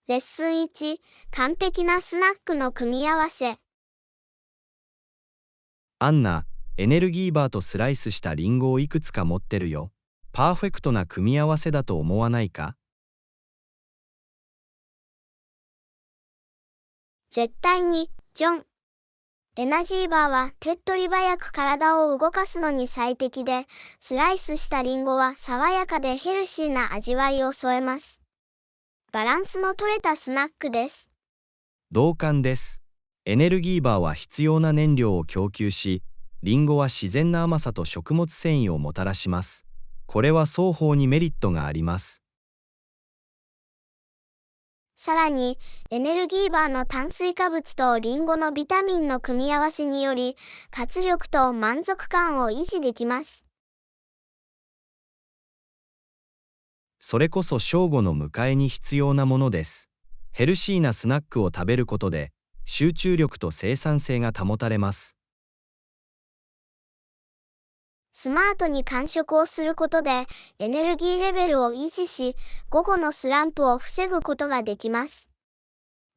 レッスン1、完璧なスナックの組み合わせ。アンナ、エネルギーバーとスライスしたリンゴをいくつか持ってるよ。パーフェクトな組み合わせだと思わないか？絶対に、ジョン。エナジーバーは手っ取り早く体を動かすのに最適で、スライスしたリンゴは爽やかでヘルシーな味わいを添えます。バランスの取れたスナックです。同感です。エネルギーバーは必要な燃料を供給し、リンゴは自然な甘さと食物繊維をもたらします。これは双方にメリットがあります。さらに、エネルギーバーの炭水化物とリンゴのビタミンの組み合わせにより、活力と満足感を維持できます。それこそ正午の迎えに必要なものです。ヘルシーなスナックを食べることで、集中力と生産性が保たれます。スマートに間食をすることで、エネルギーレベルを維持し、午後のスランプを防ぐことができます。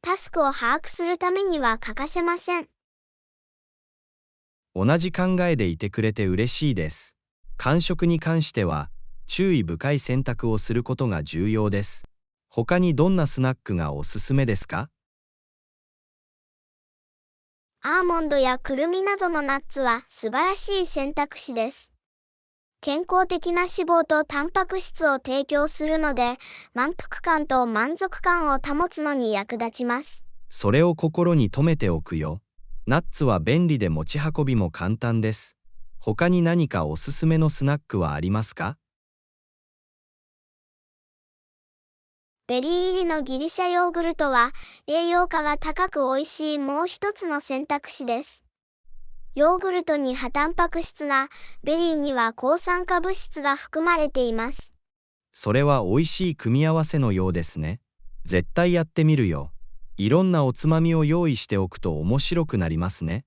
タスクを把握するためには欠かせません。同じ考えでいてくれて嬉しいです。間食に関しては、注意深い選択をすることが重要です。他にどんなスナックがおすすめですか？アーモンドやくるみなどのナッツは素晴らしい選択肢です。健康的な脂肪とタンパク質を提供するので、満腹感と満足感を保つのに役立ちます。それを心に留めておくよ。ナッツは便利で持ち運びも簡単です。他に何かおすすめのスナックはありますか？ベリー入りのギリシャヨーグルトは栄養価が高く美味しいもう一つの選択肢です。ヨーグルトに破タンパク質なベリーには抗酸化物質が含まれています。それは美味しい組み合わせのようですね。絶対やってみるよ。いろんなおつまみを用意しておくと面白くなりますね。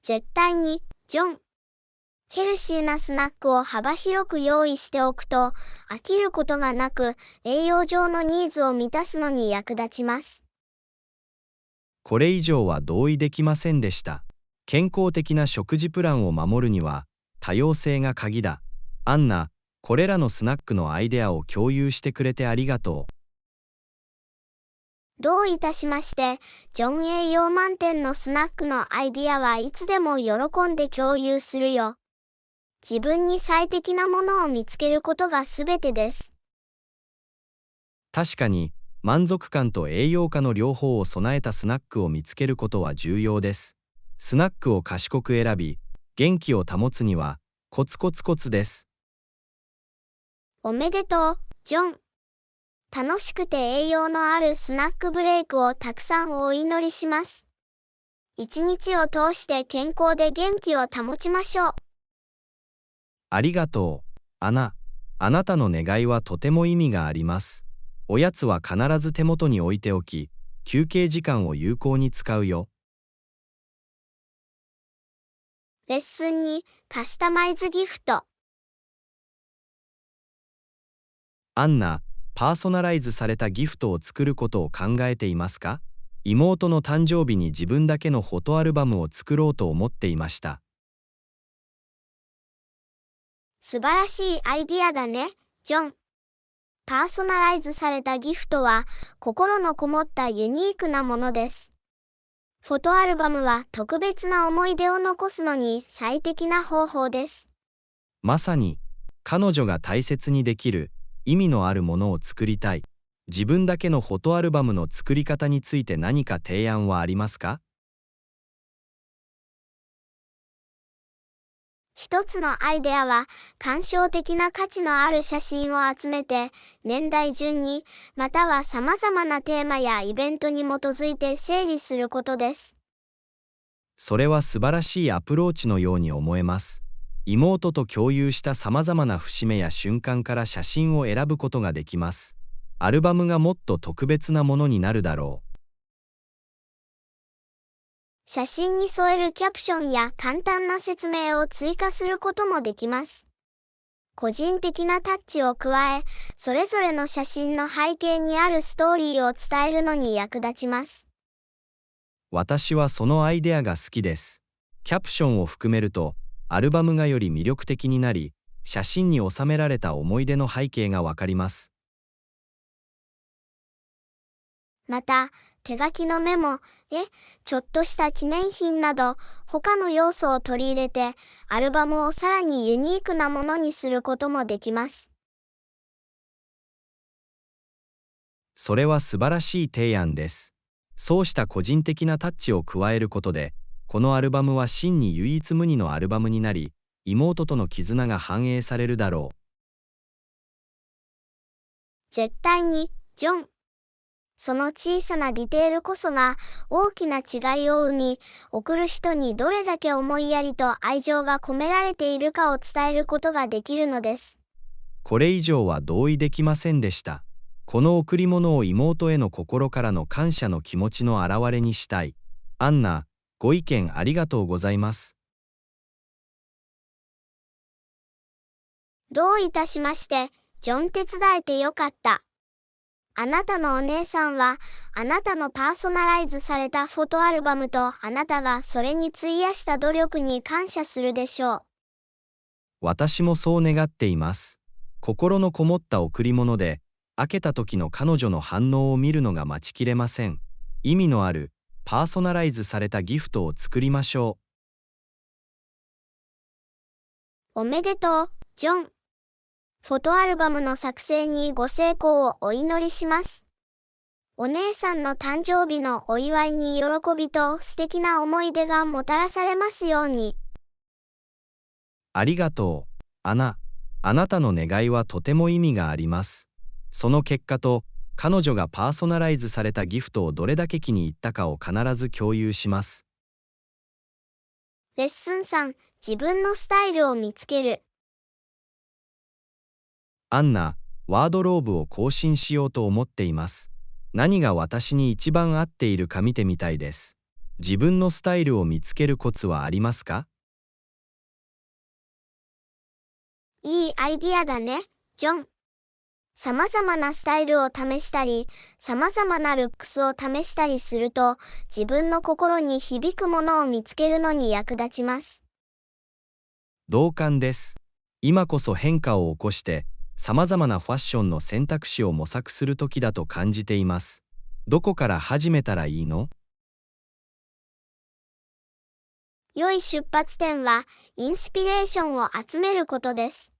絶対に、ジョン。ヘルシーなスナックを幅広く用意しておくと、飽きることがなく、栄養上のニーズを満たすのに役立ちます。これ以上は同意できませんでした。健康的な食事プランを守るには、多様性が鍵だ。アンナ、これらのスナックのアイデアを共有してくれてありがとう。どういたしまして、ジョン栄養満点のスナックのアイディアはいつでも喜んで共有するよ。自分に最適なものを見つけることがすべてです。確かに、満足感と栄養価の両方を備えたスナックを見つけることは重要です。スナックを賢く選び、元気を保つには、コツコツコツです。おめでとう、ジョン。楽しくて栄養のあるスナックブレイクをたくさんお祈りします。一日を通して健康で元気を保ちましょう。ありがとう、アナ。あなたの願いはとても意味があります。おやつは必ず手元に置いておき、休憩時間を有効に使うよ。レッスン2、カスタマイズギフト。アンナ、パーソナライズされたギフトを作ることを考えていますか？妹の誕生日に自分だけのフォトアルバムを作ろうと思っていました。素晴らしいアイディアだね、ジョン。パーソナライズされたギフトは心のこもったユニークなものです。フォトアルバムは特別な思い出を残すのに最適な方法です。まさに、彼女が大切にできる意味のあるものを作りたい。自分だけのフォトアルバムの作り方について何か提案はありますか？一つのアイデアは、鑑賞的な価値のある写真を集めて、年代順に、または様々なテーマやイベントに基づいて整理することです。それは素晴らしいアプローチのように思えます。妹と共有した様々な節目や瞬間から写真を選ぶことができます。アルバムがもっと特別なものになるだろう。写真に添えるキャプションや簡単な説明を追加することもできます。個人的なタッチを加え、それぞれの写真の背景にあるストーリーを伝えるのに役立ちます。私はそのアイデアが好きです。キャプションを含めると、アルバムがより魅力的になり、写真に収められた思い出の背景がわかります。また、手書きのメモ、ちょっとした記念品など、他の要素を取り入れて、アルバムをさらにユニークなものにすることもできます。それは素晴らしい提案です。そうした個人的なタッチを加えることで、このアルバムは真に唯一無二のアルバムになり、妹との絆が反映されるだろう。絶対に、ジョン。その小さなディテールこそが大きな違いを生み、送る人にどれだけ思いやりと愛情が込められているかを伝えることができるのです。これ以上は同意できませんでした。この贈り物を妹への心からの感謝の気持ちの表れにしたい。アンナ、ご意見ありがとうございます。どういたしまして、ジョン手伝えてよかった。あなたのお姉さんは、あなたのパーソナライズされたフォトアルバムとあなたがそれに費やした努力に感謝するでしょう。私もそう願っています。心のこもった贈り物で、開けた時の彼女の反応を見るのが待ちきれません。意味のある、パーソナライズされたギフトを作りましょう。おめでとう、ジョン。フォトアルバムの作成にご成功をお祈りします。お姉さんの誕生日のお祝いに喜びと素敵な思い出がもたらされますように。ありがとう、アナ。あなたの願いはとても意味があります。その結果と、彼女がパーソナライズされたギフトをどれだけ気に入ったかを必ず共有します。レッスン3、自分のスタイルを見つける。アンナ、ワードローブを更新しようと思っています。何が私に一番合っているか見てみたいです。自分のスタイルを見つけるコツはありますか？いいアイディアだね、ジョン。様々なスタイルを試したり、様々なルックスを試したりすると、自分の心に響くものを見つけるのに役立ちます。同感です。今こそ変化を起こして、様々なファッションの選択肢を模索する時だと感じています。どこから始めたらいいの？良い出発点は、インスピレーションを集めることです。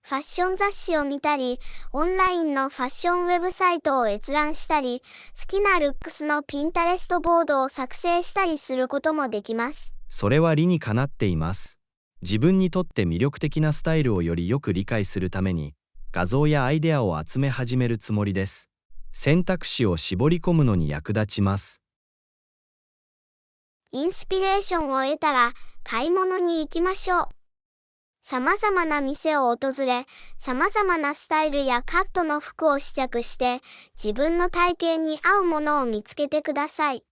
ファッション雑誌を見たり、オンラインのファッションウェブサイトを閲覧したり、好きなルックスのピンタレストボードを作成したりすることもできます。それは理にかなっています。自分にとって魅力的なスタイルをよりよく理解するために、画像やアイデアを集め始めるつもりです。選択肢を絞り込むのに役立ちます。インスピレーションを得たら、買い物に行きましょう。様々な店を訪れ、様々なスタイルやカットの服を試着して、自分の体型に合うものを見つけてください。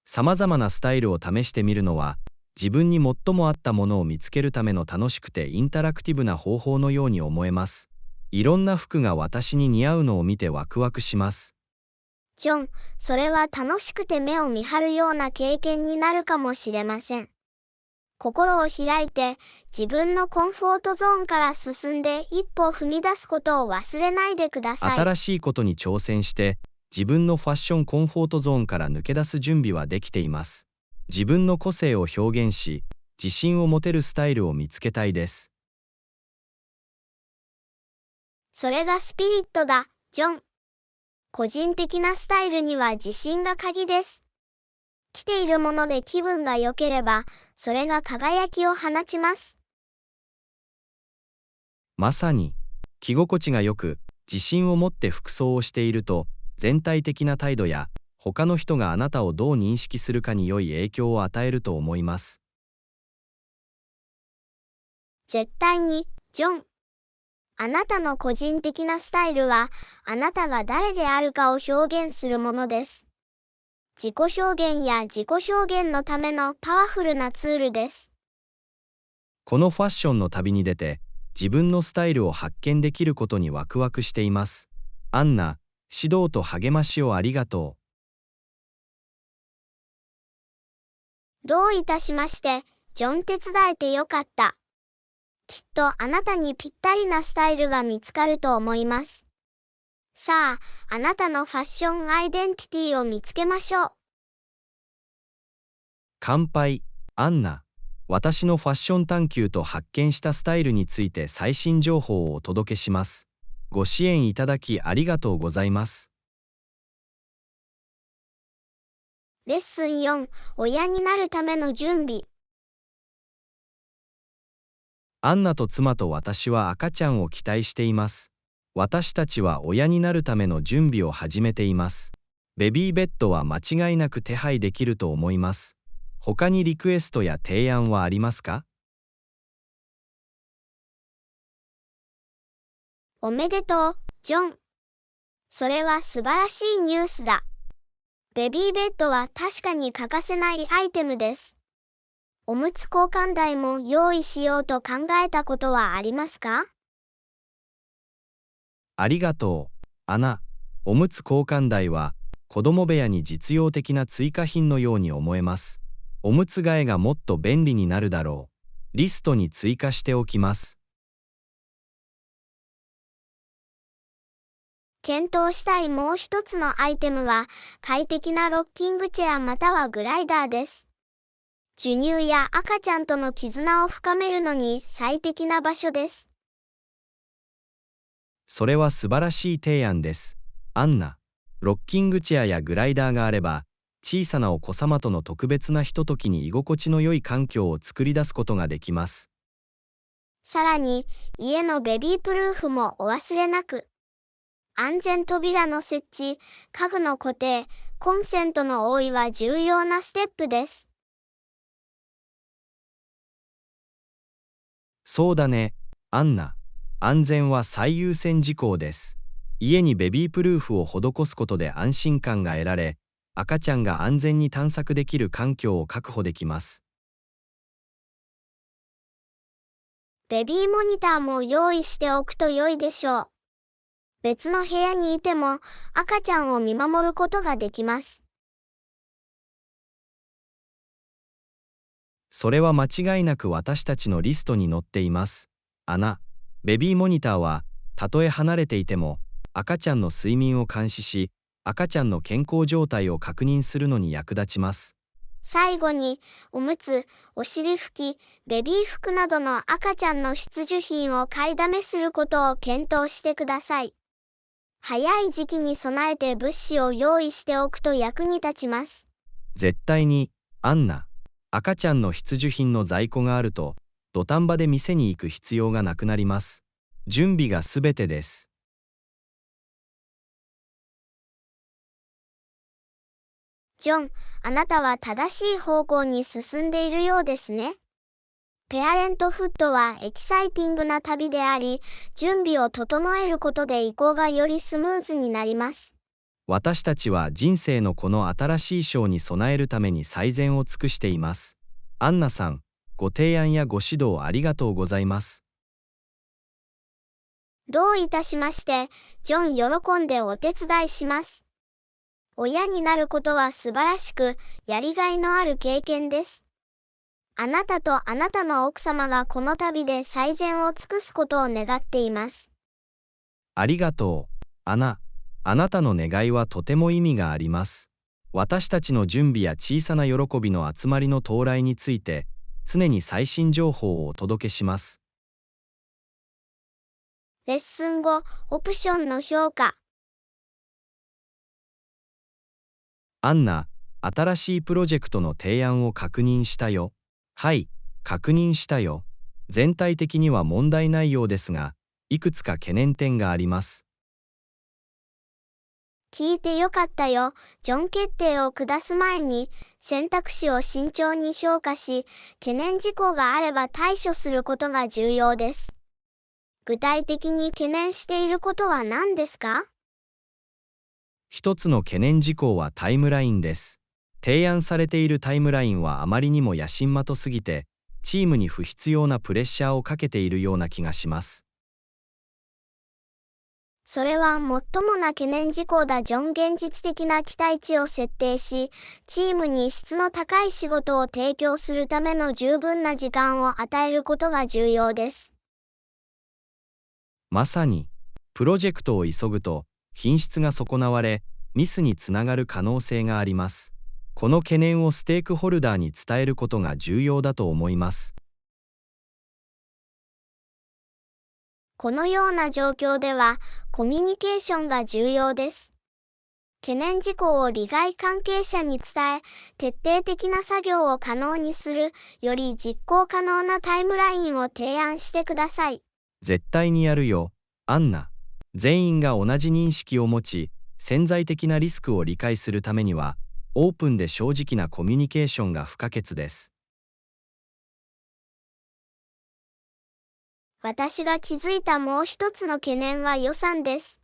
様々なスタイルを試してみるのは、自分に最も合ったものを見つけるための楽しくてインタラクティブな方法のように思えます。いろんな服が私に似合うのを見てワクワクします。ジョン、それは楽しくて目を見張るような経験になるかもしれません。心を開いて、自分のコンフォートゾーンから進んで一歩踏み出すことを忘れないでください。新しいことに挑戦して、自分のファッションコンフォートゾーンから抜け出す準備はできています。自分の個性を表現し、自信を持てるスタイルを見つけたいです。それがスピリットだ、ジョン。個人的なスタイルには自信が鍵です。着ているもので気分が良ければ、それが輝きを放ちます。まさに、着心地が良く、自信を持って服装をしていると、全体的な態度や、他の人があなたをどう認識するかに良い影響を与えると思います。絶対に、ジョン。あなたの個人的なスタイルは、あなたが誰であるかを表現するものです。自己表現や自己表現のためのパワフルなツールです。このファッションの旅に出て、自分のスタイルを発見できることにワクワクしています。アンナ、指導と励ましをありがとどういたしまして、ジョン手伝えてよかった。きっとあなたにぴったりなスタイルが見つかると思います。さあ、あなたのファッションアイデンティティを見つけましょう。乾杯、アンナ。私のファッション探求と発見したスタイルについて最新情報をお届けします。ご支援いただきありがとうございます。レッスン4、親になるための準備。アンナと妻と私は赤ちゃんを期待しています。私たちは親になるための準備を始めています。ベビーベッドは間違いなく手配できると思います。他にリクエストや提案はありますか？おめでとう、ジョン。それは素晴らしいニュースだ。ベビーベッドは確かに欠かせないアイテムです。おむつ交換台も用意しようと考えたことはありますか？ありがとう、アナ。おむつ交換台は子供部屋に実用的な追加品のように思えます。おむつ替えがもっと便利になるだろう。リストに追加しておきます。検討したいもう一つのアイテムは、快適なロッキングチェアまたはグライダーです。授乳や赤ちゃんとの絆を深めるのに最適な場所です。それは素晴らしい提案です。アンナ、ロッキングチェアやグライダーがあれば、小さなお子様との特別なひとときに居心地の良い環境を作り出すことができます。さらに、家のベビープルーフもお忘れなく。安全扉の設置、家具の固定、コンセントの覆いは重要なステップです。そうだね、アンナ。安全は最優先事項です。家にベビープルーフを施すことで安心感が得られ、赤ちゃんが安全に探索できる環境を確保できます。ベビーモニターも用意しておくと良いでしょう。別の部屋にいても赤ちゃんを見守ることができます。それは間違いなく私たちのリストに載っています。アナ、ベビーモニターは、たとえ離れていても、赤ちゃんの睡眠を監視し、赤ちゃんの健康状態を確認するのに役立ちます。最後に、おむつ、お尻拭き、ベビー服などの赤ちゃんの必需品を買いだめすることを検討してください。早い時期に備えて物資を用意しておくと役に立ちます。絶対に、アンナ。赤ちゃんの必需品の在庫があると、土壇場で店に行く必要がなくなります。準備がすべてです。ジョン、あなたは正しい方向に進んでいるようですね。ペアレントフットはエキサイティングな旅であり、準備を整えることで移行がよりスムーズになります。私たちは人生のこの新しい章に備えるために最善を尽くしています。アンナさん、ご提案やご指導ありがとうございます。どういたしまして、ジョン喜んでお手伝いします。親になることは素晴らしく、やりがいのある経験です。あなたとあなたの奥様がこの旅で最善を尽くすことを願っています。ありがとう、アナ。あなたの願いはとても意味があります。私たちの準備や小さな喜びの集まりの到来について、常に最新情報をお届けします。レッスン5、オプションの評価。アンナ、新しいプロジェクトの提案を確認したよ。はい、確認したよ。全体的には問題ないようですが、いくつか懸念点があります。聞いてよかったよ。ジョン決定を下す前に、選択肢を慎重に評価し、懸念事項があれば対処することが重要です。具体的に懸念していることは何ですか？一つの懸念事項はタイムラインです。提案されているタイムラインはあまりにも野心的すぎて、チームに不必要なプレッシャーをかけているような気がします。それは最もな懸念事項だ。現実的な期待値を設定し、チームに質の高い仕事を提供するための十分な時間を与えることが重要です。まさに、プロジェクトを急ぐと、品質が損なわれ、ミスにつながる可能性があります。この懸念をステークホルダーに伝えることが重要だと思います。このような状況では、コミュニケーションが重要です。懸念事項を利害関係者に伝え、徹底的な作業を可能にする、より実行可能なタイムラインを提案してください。絶対にやるよ、アンナ。全員が同じ認識を持ち、潜在的なリスクを理解するためには、オープンで正直なコミュニケーションが不可欠です。私が気づいたもう一つの懸念は予算です。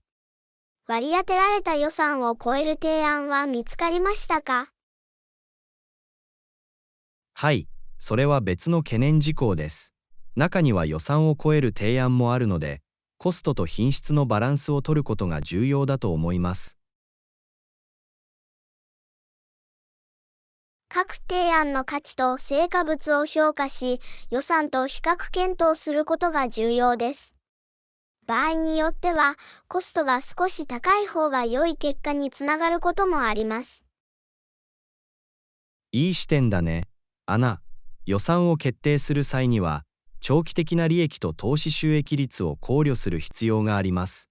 割り当てられた予算を超える提案は見つかりましたか？はい、それは別の懸念事項です。中には予算を超える提案もあるので、コストと品質のバランスを取ることが重要だと思います。各提案の価値と成果物を評価し、予算と比較検討することが重要です。場合によっては、コストが少し高い方が良い結果につながることもあります。いい視点だね、アナ。予算を決定する際には、長期的な利益と投資収益率を考慮する必要があります。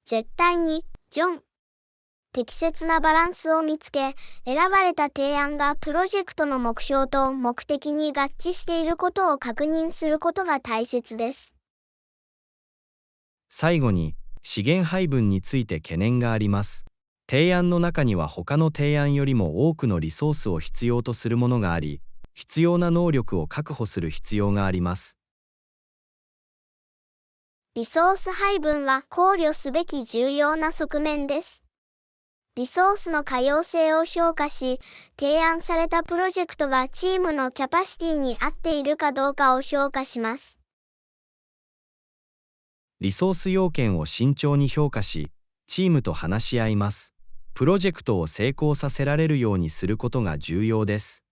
絶対に、ジョン。適切なバランスを見つけ、選ばれた提案がプロジェクトの目標と目的に合致していることを確認することが大切です。最後に、資源配分について懸念があります。提案の中には他の提案よりも多くのリソースを必要とするものがあり、必要な能力を確保する必要があります。リソース配分は考慮すべき重要な側面です。リソースの可用性を評価し、提案されたプロジェクトがチームのキャパシティに合っているかどうかを評価します。リソース要件を慎重に評価し、チームと話し合います。プロジェクトを成功させられるようにすることが重要です。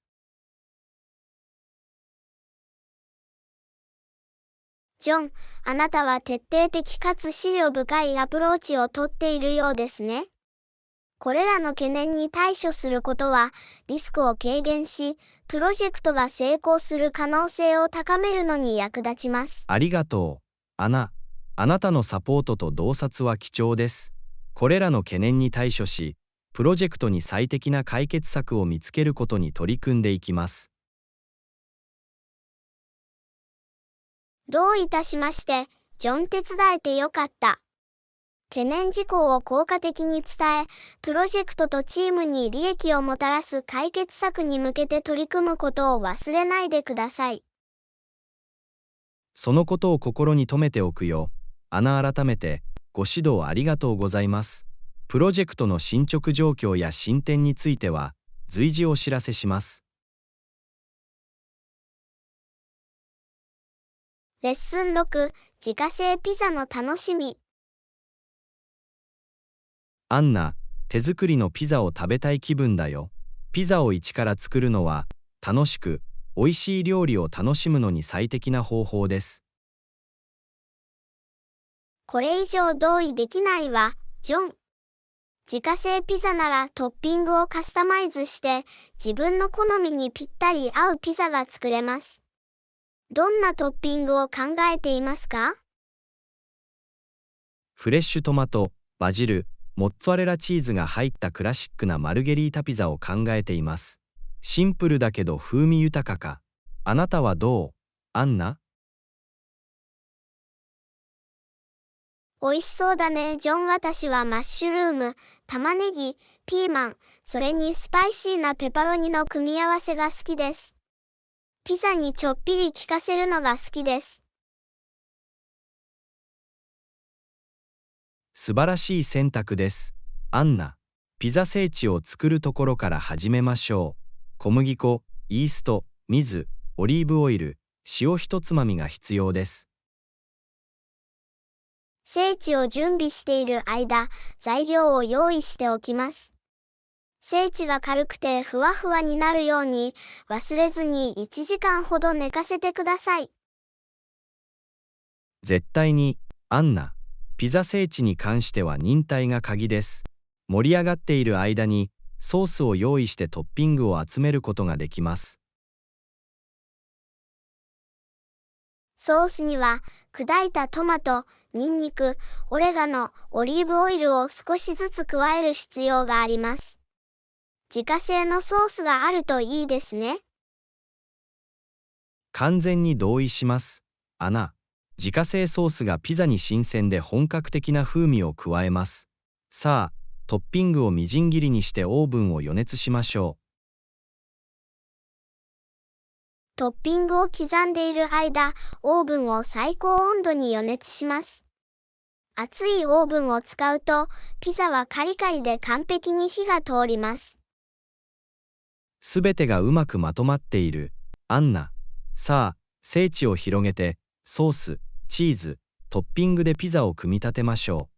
ジョン、あなたは徹底的かつ思慮深いアプローチをとっているようですね。これらの懸念に対処することは、リスクを軽減し、プロジェクトが成功する可能性を高めるのに役立ちます。ありがとう、アナ。あなたのサポートと洞察は貴重です。これらの懸念に対処し、プロジェクトに最適な解決策を見つけることに取り組んでいきます。どういたしまして、ジョン。手伝えてよかった。懸念事項を効果的に伝え、プロジェクトとチームに利益をもたらす解決策に向けて取り組むことを忘れないでください。そのことを心に留めておくよ、アナ。改めて、ご指導ありがとうございます。プロジェクトの進捗状況や進展については、随時お知らせします。レッスン6、自家製ピザの楽しみ。アンナ、手作りのピザを食べたい気分だよ。ピザを一から作るのは、楽しく、美味しい料理を楽しむのに最適な方法です。これ以上同意できないわ、ジョン。自家製ピザならトッピングをカスタマイズして、自分の好みにぴったり合うピザが作れます。どんなトッピングを考えていますか？フレッシュトマト、バジル、モッツァレラチーズが入ったクラシックなマルゲリータピザを考えています。シンプルだけど風味豊かか。あなたはどう、アンナ？美味しそうだね、ジョン。私はマッシュルーム、玉ねぎ、ピーマン、それにスパイシーなペパロニの組み合わせが好きです。ピザにちょっぴり効かせるのが好きです。素晴らしい選択です、アンナ。ピザ聖地を作るところから始めましょう。小麦粉、イースト、水、オリーブオイル、塩一つまみが必要です。聖地を準備している間、材料を用意しておきます。聖地が軽くてふわふわになるように、忘れずに1時間ほど寝かせてください。絶対に、アンナ、ピザ聖地に関しては忍耐が鍵です。盛り上がっている間に、ソースを用意してトッピングを集めることができます。ソースには、砕いたトマト、ニンニク、オレガノ、オリーブオイルを少しずつ加える必要があります。自家製のソースがあるといいですね。完全に同意します。アナ、自家製ソースがピザに新鮮で本格的な風味を加えます。さあ、トッピングをみじん切りにしてオーブンを予熱しましょう。トッピングを刻んでいる間、オーブンを最高温度に予熱します。熱いオーブンを使うと、ピザはカリカリで完璧に火が通ります。すべてがうまくまとまっている。アンナ、さあ、聖地を広げて、ソース、チーズ、トッピングでピザを組み立てましょう。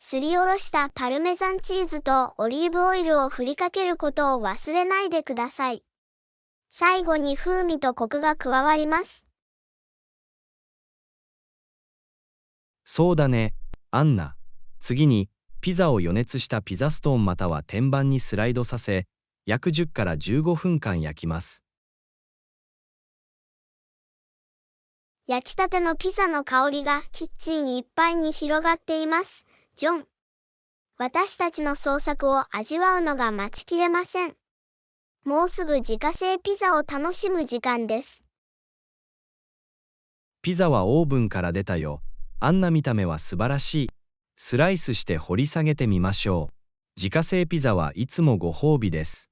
すりおろしたパルメザンチーズとオリーブオイルを振りかけることを忘れないでください。最後に風味とコクが加わります。そうだね、アンナ。次に、ピザを予熱したピザストーンまたは天板にスライドさせ、約10から15分間焼きます。焼きたてのピザの香りがキッチンいっぱいに広がっています。ジョン。私たちの創作を味わうのが待ちきれません。もうすぐ自家製ピザを楽しむ時間です。ピザはオーブンから出たよ。あんな見た目は素晴らしい。スライスして掘り下げてみましょう。自家製ピザはいつもご褒美です。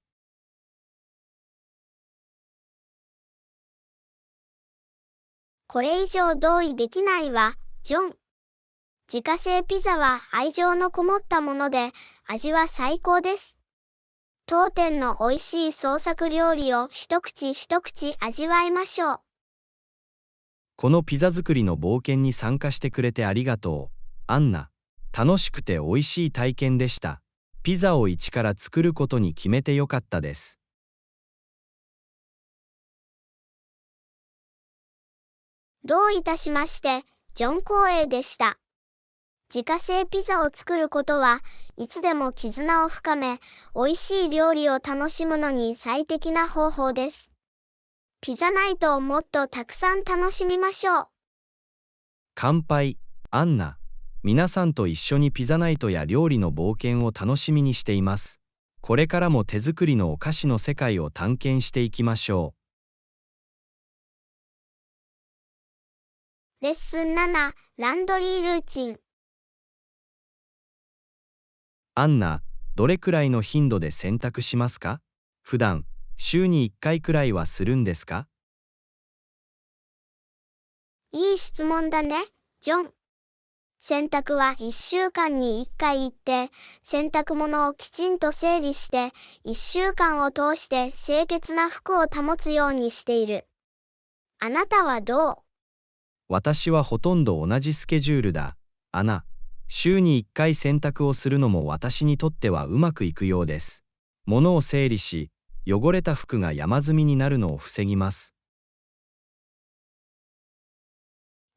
これ以上同意できないわ、ジョン。自家製ピザは愛情のこもったもので、味は最高です。当店の美味しい創作料理を一口一口味わいましょう。このピザ作りの冒険に参加してくれてありがとう、アンナ。楽しくて美味しい体験でした。ピザを一から作ることに決めてよかったです。どういたしまして、ジョン光栄でした。自家製ピザを作ることはいつでも絆を深め、美味しい料理を楽しむのに最適な方法です。ピザナイトをもっとたくさん楽しみましょう。乾杯、アンナ。皆さんと一緒にピザナイトや料理の冒険を楽しみにしています。これからも手作りのお菓子の世界を探検していきましょう。レッスン7、ランドリールーチン。アンナ、どれくらいの頻度で洗濯しますか？普段、週に1回くらいはするんですか？いい質問だね、ジョン。洗濯は1週間に1回行って、洗濯物をきちんと整理して、1週間を通して清潔な服を保つようにしている。あなたはどう？私はほとんど同じスケジュールだ、アナ。週に1回洗濯をするのも私にとってはうまくいくようです。物を整理し、汚れた服が山積みになるのを防ぎます。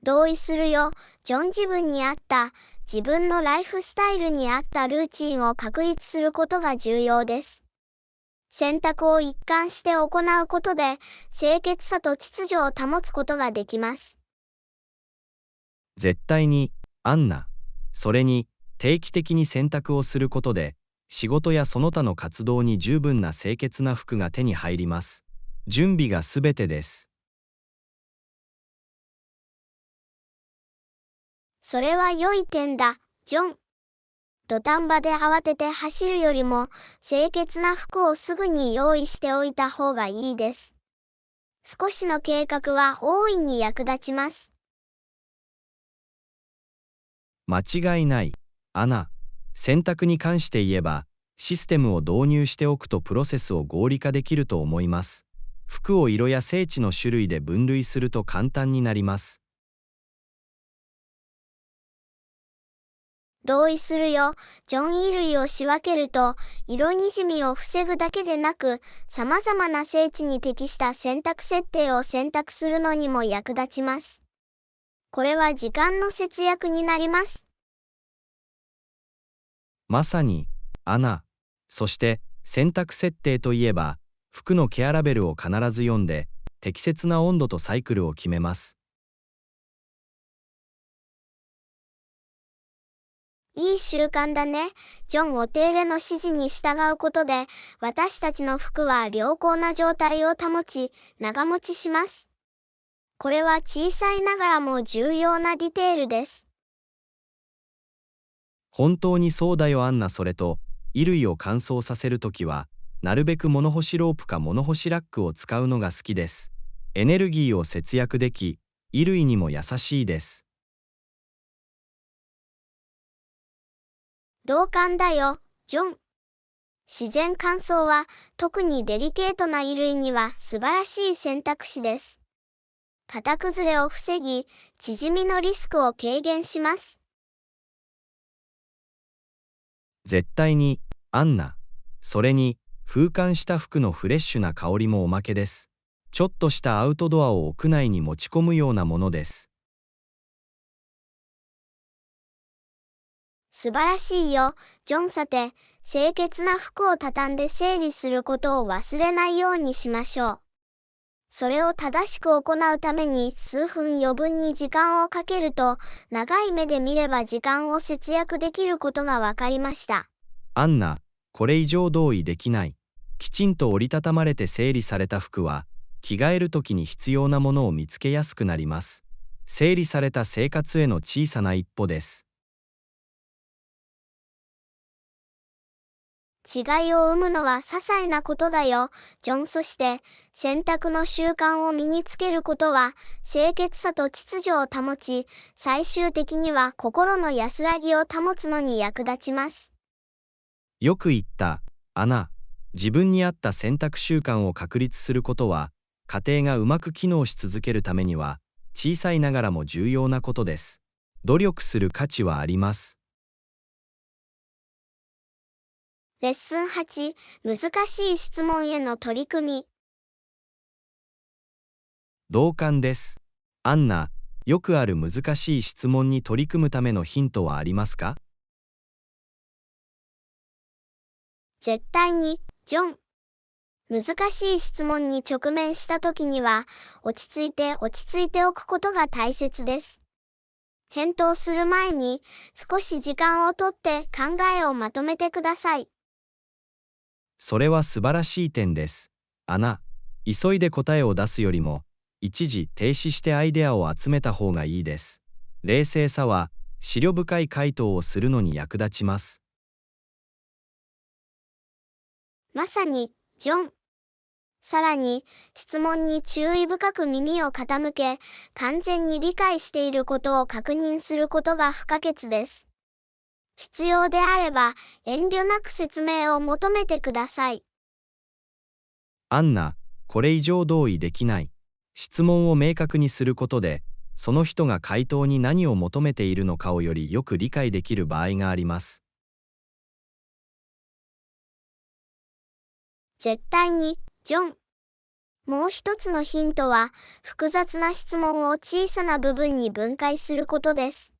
同意するよ、ジョン。自分に合った、自分のライフスタイルに合ったルーチンを確立することが重要です。洗濯を一貫して行うことで、清潔さと秩序を保つことができます。絶対に、アンナ。それに、定期的に洗濯をすることで、仕事やその他の活動に十分な清潔な服が手に入ります。準備がすべてです。それは良い点だ、ジョン。土壇場で慌てて走るよりも、清潔な服をすぐに用意しておいた方がいいです。少しの計画は大いに役立ちます。間違いない、アナ、選択に関して言えば、システムを導入しておくとプロセスを合理化できると思います。服を色や精地の種類で分類すると簡単になります。同意するよ。ジョン衣類を仕分けると、色にじみを防ぐだけでなく、様々な精地に適した洗濯設定を選択するのにも役立ちます。これは時間の節約になります。まさに、アナ。そして、洗濯設定といえば、服のケアラベルを必ず読んで、適切な温度とサイクルを決めます。いい習慣だね。ジョンお手入れの指示に従うことで、私たちの服は良好な状態を保ち、長持ちします。これは小さいながらも重要なディテールです。本当にそうだよアンナ。それと、衣類を乾燥させるときは、なるべく物干しロープか物干しラックを使うのが好きです。エネルギーを節約でき、衣類にも優しいです。同感だよ、ジョン。自然乾燥は、特にデリケートな衣類には素晴らしい選択肢です。型崩れを防ぎ、縮みのリスクを軽減します。絶対に、アンナ。それに、風乾した服のフレッシュな香りもおまけです。ちょっとしたアウトドアを屋内に持ち込むようなものです。素晴らしいよ、ジョン。さて、清潔な服を畳んで整理することを忘れないようにしましょう。それを正しく行うために数分余分に時間をかけると、長い目で見れば時間を節約できることが分かりました。アンナ、これ以上同意できない。きちんと折りたたまれて整理された服は、着替えるときに必要なものを見つけやすくなります。整理された生活への小さな一歩です。違いを生むのは些細なことだよ、ジョン。そして、洗濯の習慣を身につけることは、清潔さと秩序を保ち、最終的には心の安らぎを保つのに役立ちます。よく言った、アナ。自分に合った洗濯習慣を確立することは、家庭がうまく機能し続けるためには、小さいながらも重要なことです。努力する価値はあります。レッスン8、難しい質問への取り組み。同感です。アンナ、よくある難しい質問に取り組むためのヒントはありますか？絶対に、ジョン。難しい質問に直面したときには、落ち着いておくことが大切です。返答する前に、少し時間をとって考えをまとめてください。それは素晴らしい点です。アナ、急いで答えを出すよりも、一時停止してアイデアを集めた方がいいです。冷静さは、思慮深い回答をするのに役立ちます。まさに、ジョン。さらに、質問に注意深く耳を傾け、完全に理解していることを確認することが不可欠です。必要であれば、遠慮なく説明を求めてください。アンナ、これ以上同意できない。質問を明確にすることで、その人が回答に何を求めているのかをよりよく理解できる場合があります。絶対に、ジョン。もう一つのヒントは、複雑な質問を小さな部分に分解することです。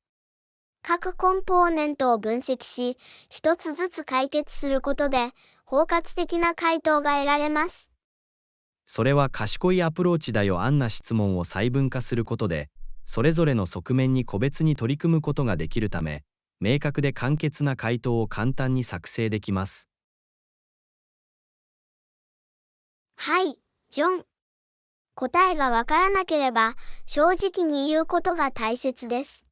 各コンポーネントを分析し、一つずつ解決することで、包括的な回答が得られます。それは賢いアプローチだよ。アンナ、質問を細分化することで、それぞれの側面に個別に取り組むことができるため、明確で簡潔な回答を簡単に作成できます。はい、ジョン。答えがわからなければ、正直に言うことが大切です。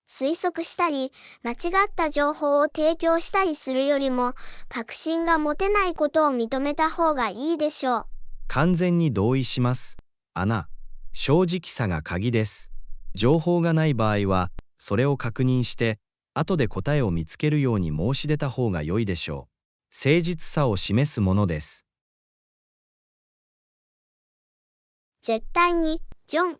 推測したり、間違った情報を提供したりするよりも、確信が持てないことを認めた方がいいでしょう。完全に同意します。アナ、正直さが鍵です。情報がない場合は、それを確認して、後で答えを見つけるように申し出た方が良いでしょう。誠実さを示すものです。絶対に、ジョン。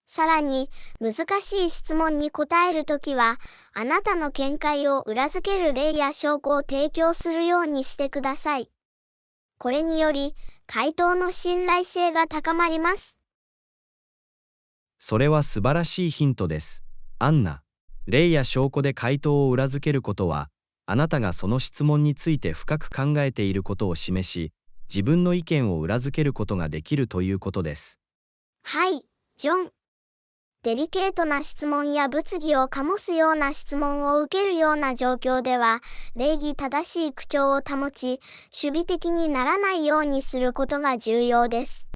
さらに、難しい質問に答えるときは、あなたの見解を裏付ける例や証拠を提供するようにしてください。これにより、回答の信頼性が高まります。それは素晴らしいヒントです。アンナ、例や証拠で回答を裏付けることは、あなたがその質問について深く考えていることを示し、自分の意見を裏付けることができるということです。はい、ジョン。デリケートな質問や物議を醸すような質問を受けるような状況では、礼儀正しい口調を保ち、守備的にならないようにすることが重要です。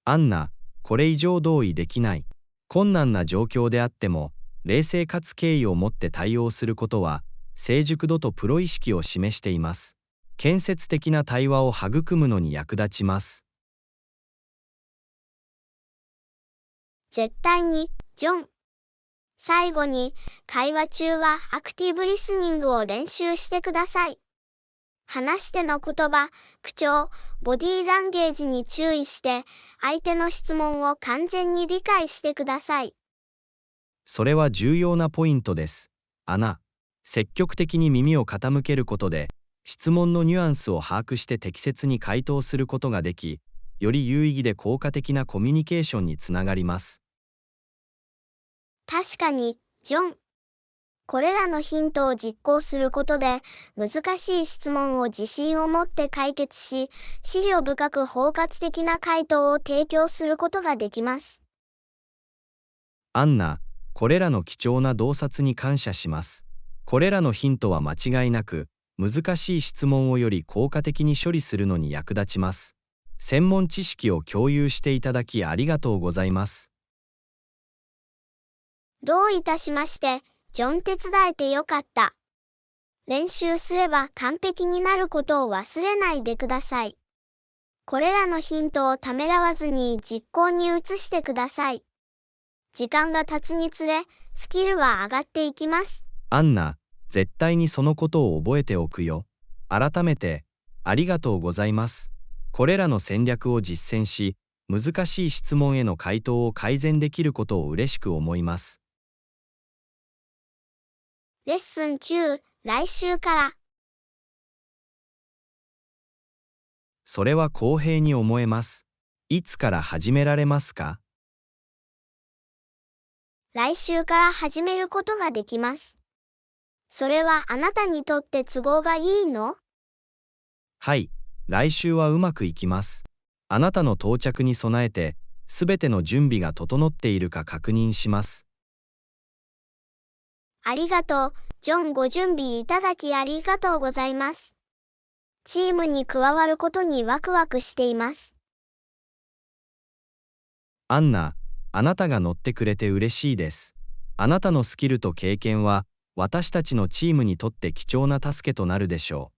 アンナ、これ以上同意できない。困難な状況であっても、冷静かつ敬意を持って対応することは、成熟度とプロ意識を示しています。建設的な対話を育むのに役立ちます。絶対に、ジョン。最後に、会話中はアクティブリスニングを練習してください。話し手の言葉、口調、ボディーランゲージに注意して、相手の質問を完全に理解してください。それは重要なポイントです。アナ、積極的に耳を傾けることで、質問のニュアンスを把握して適切に回答することができ、より有意義で効果的なコミュニケーションにつながります。確かに、ジョン。これらのヒントを実行することで、難しい質問を自信を持って解決し、思慮深く包括的な回答を提供することができます。アンナ、これらの貴重な洞察に感謝します。これらのヒントは間違いなく、難しい質問をより効果的に処理するのに役立ちます。専門知識を共有していただきありがとうございます。どういたしまして、ジョン。手伝えてよかった。練習すれば完璧になることを忘れないでください。これらのヒントをためらわずに実行に移してください。時間が経つにつれ、スキルは上がっていきます。アンナ、絶対にそのことを覚えておくよ。改めて、ありがとうございます。これらの戦略を実践し、難しい質問への回答を改善できることを嬉しく思います。レッスン9、来週から。それは公平に思えます。いつから始められますか？来週から始めることができます。それはあなたにとって都合がいいの？はい、来週はうまくいきます。あなたの到着に備えて、すべての準備が整っているか確認します。ありがとう、ジョン。ご準備いただきありがとうございます。チームに加わることにワクワクしています。アンナ、あなたが乗ってくれて嬉しいです。あなたのスキルと経験は、私たちのチームにとって貴重な助けとなるでしょう。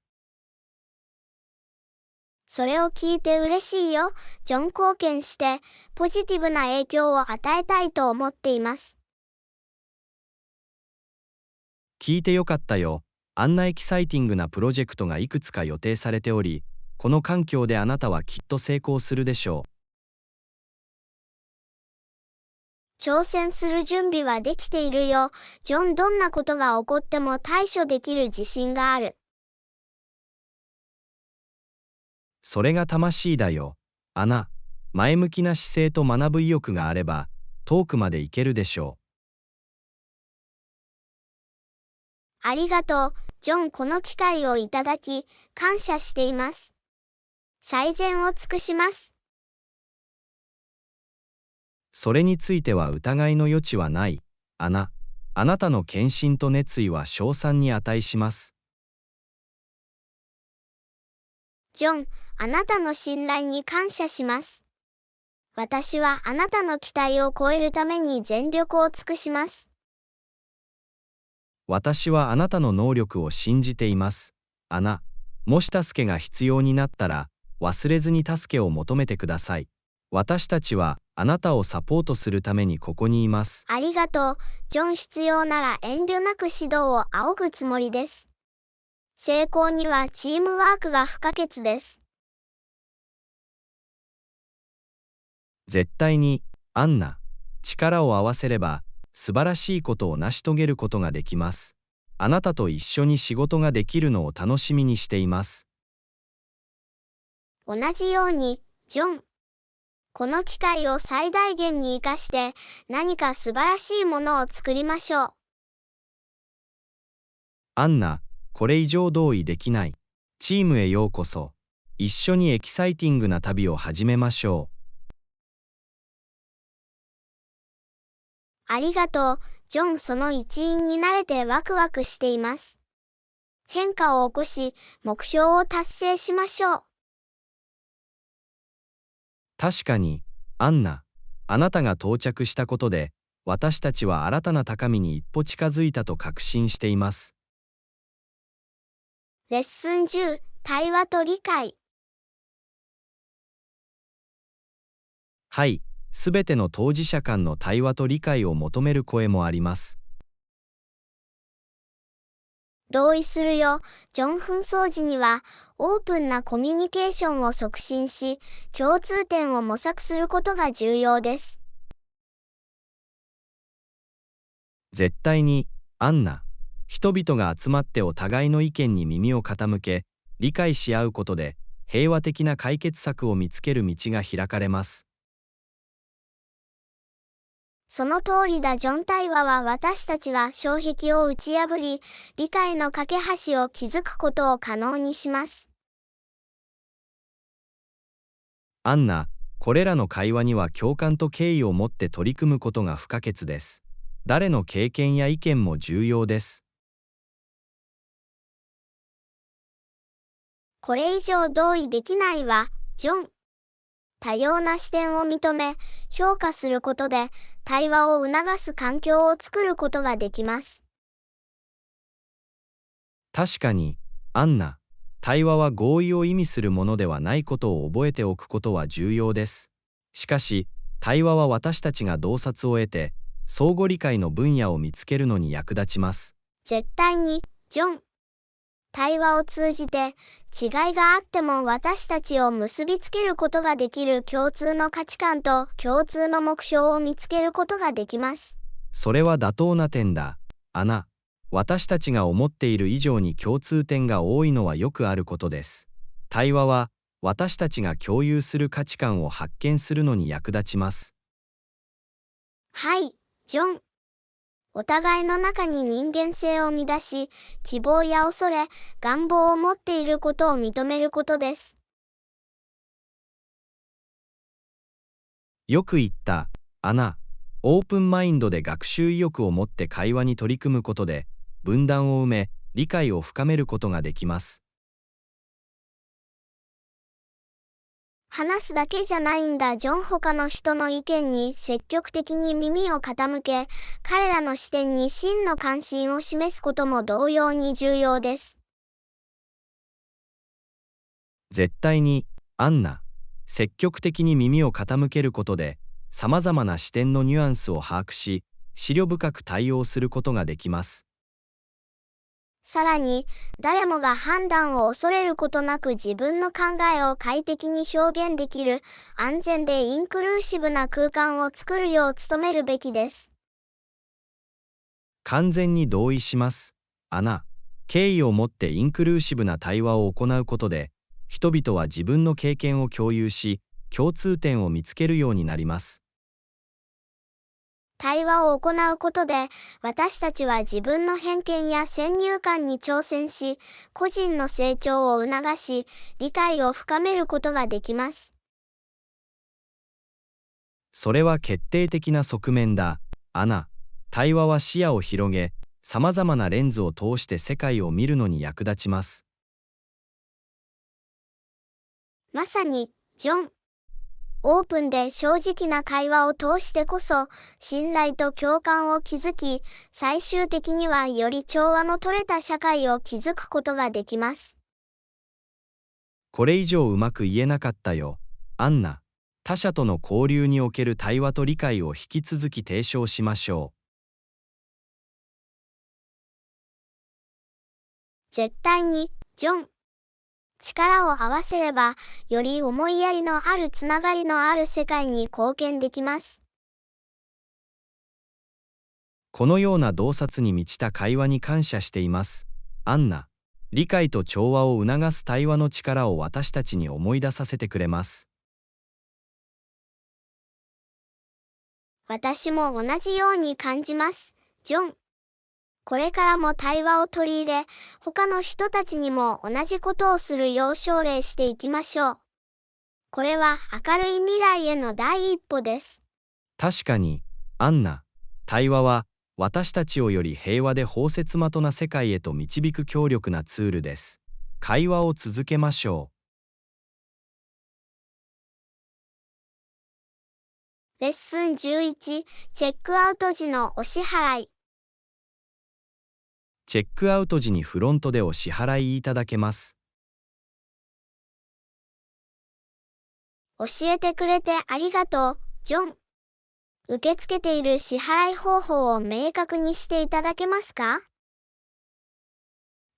それを聞いて嬉しいよ、ジョン。貢献して、ポジティブな影響を与えたいと思っています。聞いてよかったよ。あんなエキサイティングなプロジェクトがいくつか予定されており、この環境であなたはきっと成功するでしょう。挑戦する準備はできているよ、ジョン。どんなことが起こっても対処できる自信がある。それが魂だよ。アナ、前向きな姿勢と学ぶ意欲があれば、遠くまで行けるでしょう。ありがとう、ジョン。この機会をいただき、感謝しています。最善を尽くします。それについては疑いの余地はない。アナ、あなたの献身と熱意は称賛に値します。ジョン、あなたの信頼に感謝します。私はあなたの期待を超えるために全力を尽くします。私はあなたの能力を信じています。アナ、もし助けが必要になったら、忘れずに助けを求めてください。私たちはあなたをサポートするためにここにいます。ありがとう、ジョン。必要なら遠慮なく指導を仰ぐつもりです。成功にはチームワークが不可欠です。絶対に、アンナ。力を合わせれば、素晴らしいことを成し遂げることができます。あなたと一緒に仕事ができるのを楽しみにしています。同じように、ジョン。この機会を最大限に生かして、何か素晴らしいものを作りましょう。アンナ、これ以上同意できない。チームへようこそ。一緒にエキサイティングな旅を始めましょう。ありがとう、ジョン。その一員になれてワクワクしています。変化を起こし、目標を達成しましょう。確かに、アンナ。あなたが到着したことで、私たちは新たな高みに一歩近づいたと確信しています。レッスン10、対話と理解。はい、すべての当事者間の対話と理解を求める声もあります。同意するよ。ジョン。紛争時には、オープンなコミュニケーションを促進し、共通点を模索することが重要です。絶対に、アンナ。人々が集まってお互いの意見に耳を傾け、理解し合うことで、平和的な解決策を見つける道が開かれます。その通りだ、ジョン。対話は私たちが障壁を打ち破り、理解の架け橋を築くことを可能にします。アンナ、これらの会話には共感と敬意を持って取り組むことが不可欠です。誰の経験や意見も重要です。これ以上同意できないわ、ジョン。多様な視点を認め、評価することで、対話を促す環境を作ることができます。確かに、アンナ。対話は合意を意味するものではないことを覚えておくことは重要です。しかし、対話は私たちが洞察を得て、相互理解の分野を見つけるのに役立ちます。絶対に、ジョン。対話を通じて、違いがあっても私たちを結びつけることができる共通の価値観と共通の目標を見つけることができます。それは妥当な点だ、アナ。私たちが思っている以上に共通点が多いのはよくあることです。対話は、私たちが共有する価値観を発見するのに役立ちます。はい、ジョン。お互いの中に人間性を乱し、希望や恐れ、願望を持っていることを認めることです。よく言った、アナ。オープンマインドで学習意欲を持って会話に取り組むことで、分断を埋め、理解を深めることができます。話すだけじゃないんだ、ジョン。他の人の意見に積極的に耳を傾け、彼らの視点に真の関心を示すことも同様に重要です。絶対に、アンナ。積極的に耳を傾けることで、さまざまな視点のニュアンスを把握し、思慮深く対応することができます。さらに、誰もが判断を恐れることなく自分の考えを快適に表現できる、安全でインクルーシブな空間を作るよう努めるべきです。完全に同意します、アナ。敬意を持ってインクルーシブな対話を行うことで、人々は自分の経験を共有し、共通点を見つけるようになります。対話を行うことで、私たちは自分の偏見や先入観に挑戦し、個人の成長を促し、理解を深めることができます。それは決定的な側面だ、アナ。対話は視野を広げ、さまざまなレンズを通して世界を見るのに役立ちます。まさに、ジョン。オープンで正直な会話を通してこそ、信頼と共感を築き、最終的にはより調和の取れた社会を築くことができます。これ以上うまく言えなかったよ、アンナ。他者との交流における対話と理解を引き続き提唱しましょ絶対に、ジョン。力を合わせれば、より思いやりのあるつながりのある世界に貢献できます。このような洞察に満ちた会話に感謝しています。アンナ。理解と調和を促す対話の力を私たちに思い出させてくれます。私も同じように感じます、ジョン。これからも対話を取り入れ、他の人たちにも同じことをするよう奨励していきましょう。これは明るい未来への第一歩です。確かに、アンナ。対話は、私たちをより平和で包摂的な世界へと導く強力なツールです。会話を続けましょう。レッスン11、チェックアウト時のお支払い。チェックアウト時にフロントでお支払いいただけます。教えてくれてありがとう、ジョン。受け付けている支払い方法を明確にしていただけますか？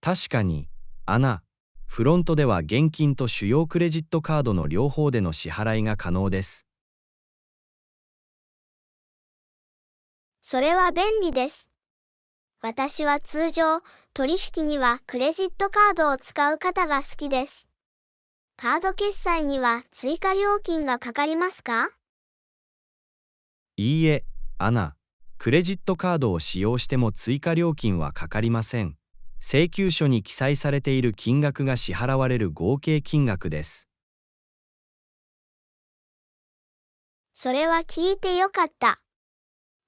確かに、アナ。フロントでは現金と主要クレジットカードの両方での支払いが可能です。それは便利です。私は通常、取引にはクレジットカードを使う方が好きです。カード決済には追加料金がかかりますか？いいえ、アナ。クレジットカードを使用しても追加料金はかかりません。請求書に記載されている金額が支払われる合計金額です。それは聞いてよかった。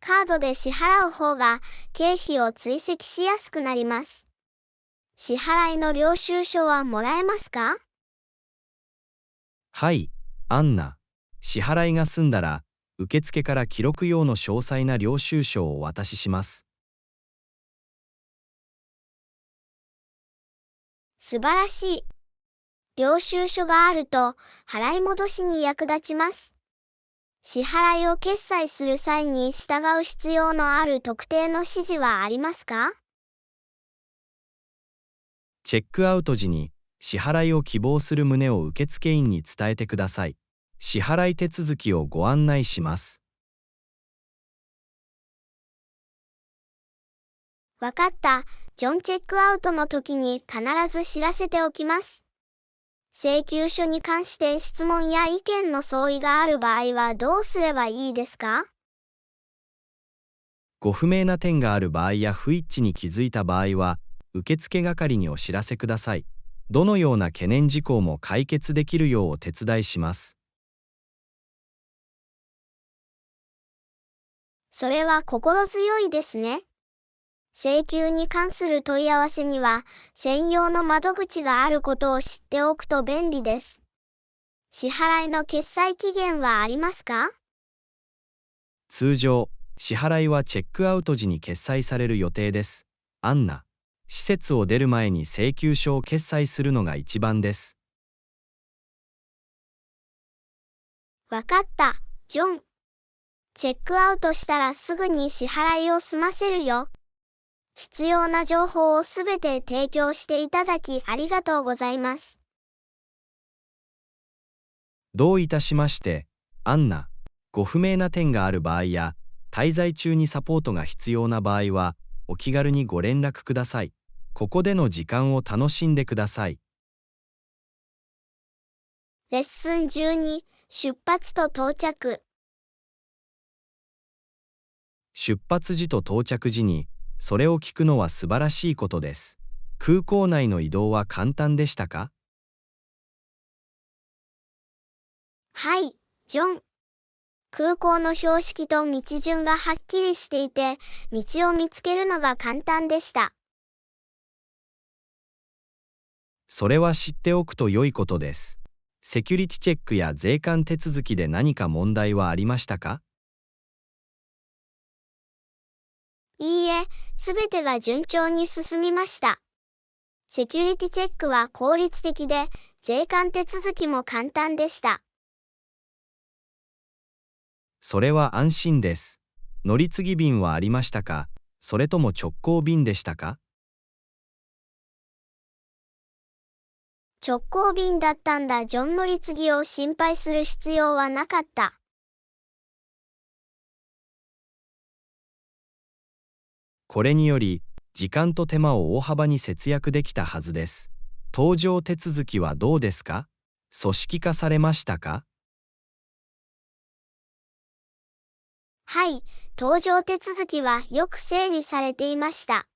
カードで支払う方が経費を追跡しやすくなります。支払いの領収書はもらえますか？はい、アンナ。支払いが済んだら、受付から記録用の詳細な領収書をお渡しします。素晴らしい。領収書があると払い戻しに役立ちます。支払いを決済する際に従う必要のある特定の指示はありますか？チェックアウト時に支払いを希望する旨を受付員に伝えてください。支払い手続きをご案内します。わかった。ジョンチェックアウトの時に必ず知らせておきます。請求書に関して質問や意見の相違がある場合はどうすればいいですか？ご不明な点がある場合や不一致に気づいた場合は、受付係にお知らせください。どのような懸念事項も解決できるようお手伝いします。それは心強いですね。請求に関する問い合わせには専用の窓口があることを知っておくと便利です。支払いの決済期限はありますか？通常、支払いはチェックアウト時に決済される予定です。アンナ。施設を出る前に請求書を決済するのが一番です。わかった、ジョン。チェックアウトしたらすぐに支払いを済ませるよ。必要な情報をすべて提供していただきありがとうございます。どういたしまして、アンナ。ご不明な点がある場合や、滞在中にサポートが必要な場合は、お気軽にご連絡ください。ここでの時間を楽しんでください。レッスン12、出発と到着。出発時と到着時に、それを聞くのは素晴らしいことです。空港内の移動は簡単でしたか？はい、ジョン。空港の標識と道順がはっきりしていて、道を見つけるのが簡単でした。それは知っておくと良いことです。セキュリティチェックや税関手続きで何か問題はありましたか？いいえ、すべてが順調に進みました。セキュリティチェックは効率的で、税関手続きも簡単でした。それは安心です。乗り継ぎ便はありましたか？それとも直行便でしたか？直行便だったんだ。ジョン。乗り継ぎを心配する必要はなかった。これにより、時間と手間を大幅に節約できたはずです。搭乗手続きはどうですか？組織化されましたか？はい、搭乗手続きはよく整理されていました。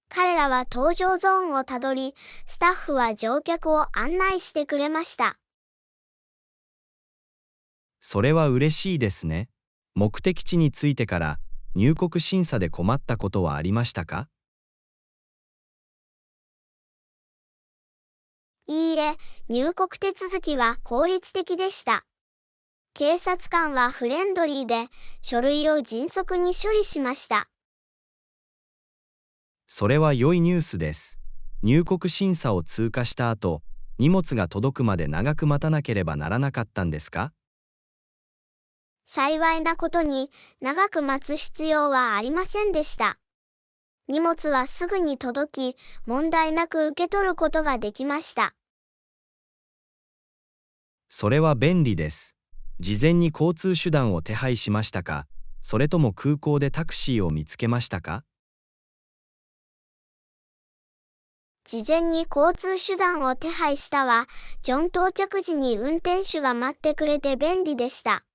彼らは搭乗ゾーンをたどり、スタッフは乗客を案内してくれました。それは嬉しいですね。目的地に着いてから入国審査で困ったことはありましたか？いいえ、入国手続きは効率的でした。警察官はフレンドリーで、書類を迅速に処理しました。それは良いニュースです。入国審査を通過した後、荷物が届くまで長く待たなければならなかったんですか？幸いなことに、長く待つ必要はありませんでした。荷物はすぐに届き、問題なく受け取ることができました。それは便利です。事前に交通手段を手配しましたか？それとも空港でタクシーを見つけましたか？事前に交通手段を手配したわ。ジョン。到着時に運転手が待ってくれて便利でした。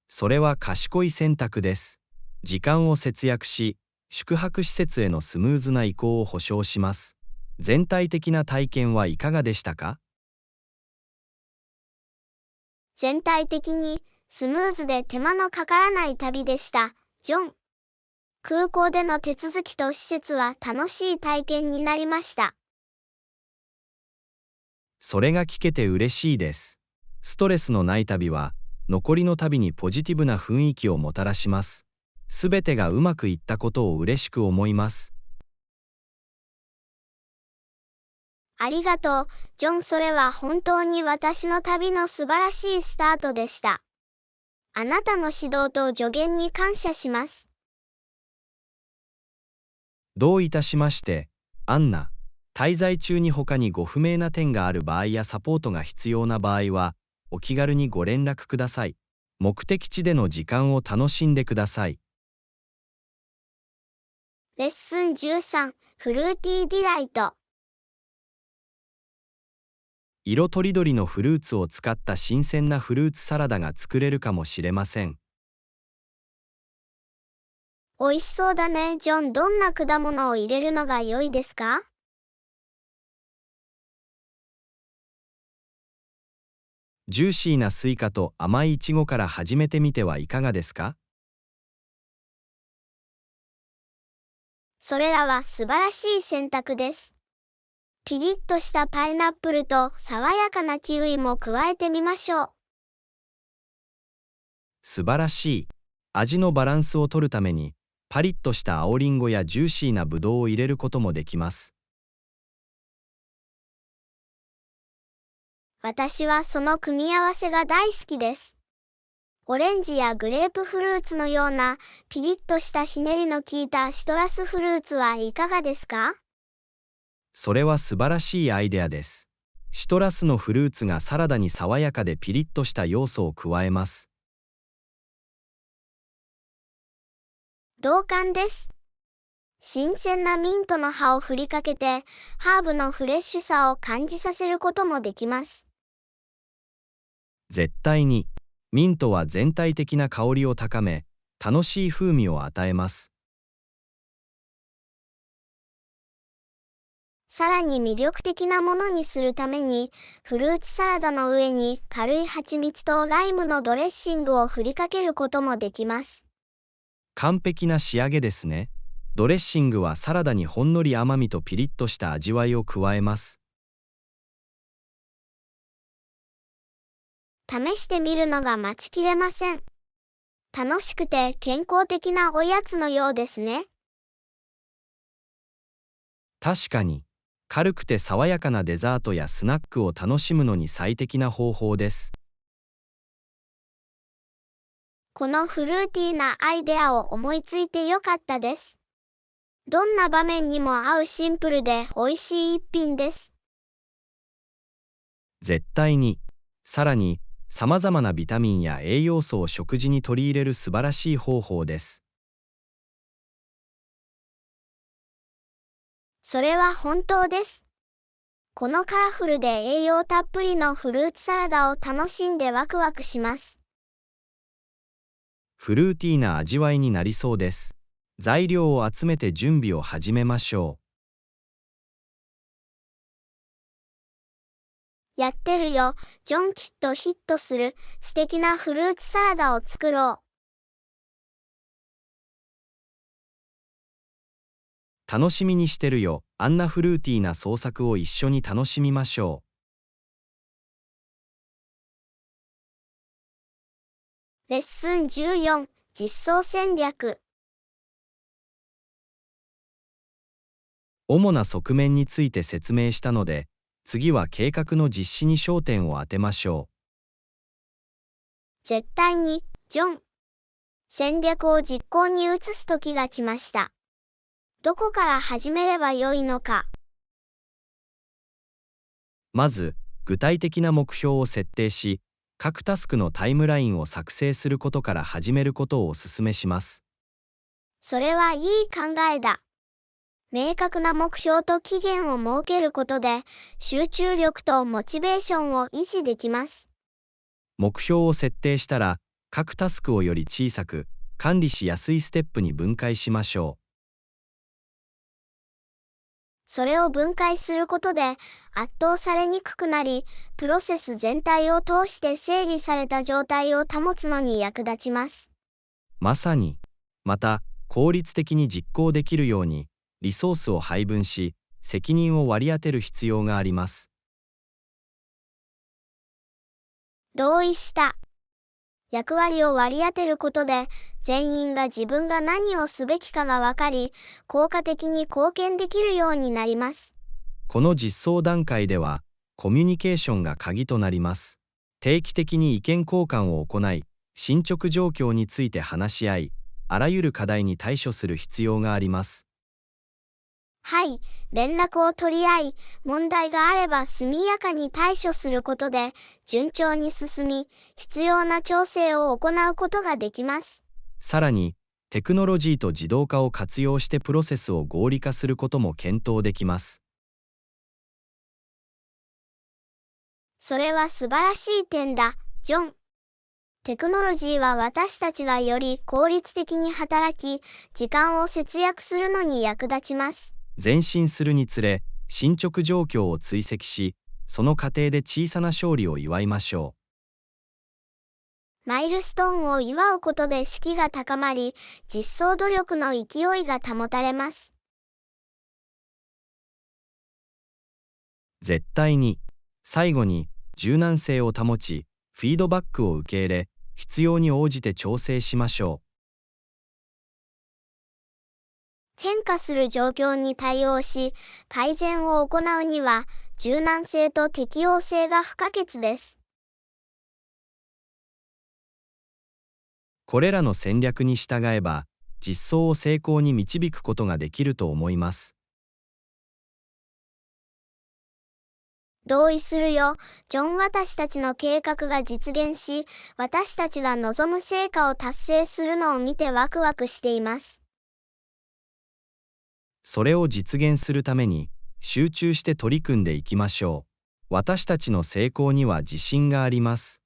それは賢い選択です。時間を節約し、宿泊施設へのスムーズな移行を保証します。全体的な体験はいかがでしたか？全体的にスムーズで手間のかからない旅でした。ジョン。空港での手続きと施設は楽しい体験になりました。それが聞けて嬉しいです。ストレスのない旅は、残りの旅にポジティブな雰囲気をもたらします。すべてがうまくいったことを嬉しく思います。ありがとう、ジョン。それは本当に私の旅の素晴らしいスタートでした。あなたの指導と助言に感謝します。どういたしまして、アンナ。滞在中に他にご不明な点がある場合やサポートが必要な場合は、お気軽にご連絡ください。目的地での時間を楽しんでください。レッスン13、フルーティーディライト。色とりどりのフルーツを使った新鮮なフルーツサラダが作れるかもしれません。おいしそうだね、ジョン。どんな果物を入れるのが良いですか？ジューシーなスイカと甘いイチゴから始めてみてはいかがですか？それらは素晴らしい選択です。ピリッとしたパイナップルと爽やかなキウイも加えてみましょう。素晴らしい。味のバランスを取るために、パリッとした青リンゴやジューシーなブドウを入れることもできます。私はその組み合わせが大好きです。オレンジやグレープフルーツのようなピリッとしたひねりの効いたシトラスフルーツはいかがですか？それは素晴らしいアイデアです。シトラスのフルーツがサラダに爽やかでピリッとした要素を加えます。同感です。新鮮なミントの葉を振りかけて、ハーブのフレッシュさを感じさせることもできます。絶対に。ミントは全体的な香りを高め、楽しい風味を与えます。さらに魅力的なものにするために、フルーツサラダの上に軽い蜂蜜とライムのドレッシングを振りかけることもできます。完璧な仕上げですね。ドレッシングはサラダにほんのり甘みとピリッとした味わいを加えます。試してみるのが待ちきれません。楽しくて健康的なおやつのようですね。確かに。軽くて爽やかなデザートやスナックを楽しむのに最適な方法です。このフルーティーなアイデアを思いついてよかったです。どんな場面にも合うシンプルで美味しい一品です。絶対に。さらに、様々なビタミンや栄養素を食事に取り入れる素晴らしい方法です。それは本当です。このカラフルで栄養たっぷりのフルーツサラダを楽しんでワクワクします。フルーティーな味わいになりそうです。材料を集めて準備を始めましょやってるよ、ジョン。きっとヒットする素敵なフルーツサラダを作ろう。楽しみにしてるよ。あんなフルーティーな創作を一緒に楽しみましょレッスン14、実装戦略。主な側面について説明したので、次は計画の実施に焦点を当てましょ絶対に、ジョン。戦略を実行に移す時が来ました。どこから始めればよいのか。まず、具体的な目標を設定し、各タスクのタイムラインを作成することから始めることをお勧めします。それはいい考えだ。明確な目標と期限を設けることで、集中力とモチベーションを維持できます。目標を設定したら、各タスクをより小さく、管理しやすいステップに分解しましょそれを分解することで、圧倒されにくくなり、プロセス全体を通して整理された状態を保つのに役立ちます。まさに。また、効率的に実行できるように、リソースを配分し、責任を割り当てる必要があります。同意した。役割を割り当てることで、全員が自分が何をすべきかが分かり、効果的に貢献できるようになります。この実装段階では、コミュニケーションが鍵となります。定期的に意見交換を行い、進捗状況について話し合い、あらゆる課題に対処する必要があります。はい、連絡を取り合い、問題があれば速やかに対処することで、順調に進み、必要な調整を行うことができます。さらに、テクノロジーと自動化を活用してプロセスを合理化することも検討できます。それは素晴らしい点だ、ジョン。テクノロジーは私たちがより効率的に働き、時間を節約するのに役立ちます。前進するにつれ、進捗状況を追跡し、その過程で小さな勝利を祝いましょマイルストーンを祝うことで士気が高まり、実装努力の勢いが保たれます。絶対に。最後に、柔軟性を保ち、フィードバックを受け入れ、必要に応じて調整しましょう。変化する状況に対応し、改善を行うには、柔軟性と適応性が不可欠です。これらの戦略に従えば、実装を成功に導くことができると思います。同意するよ、ジョン。私たちの計画が実現し、私たちが望む成果を達成するのを見てワクワクしています。それを実現するために、集中して取り組んでいきましょう。私たちの成功には自信があります。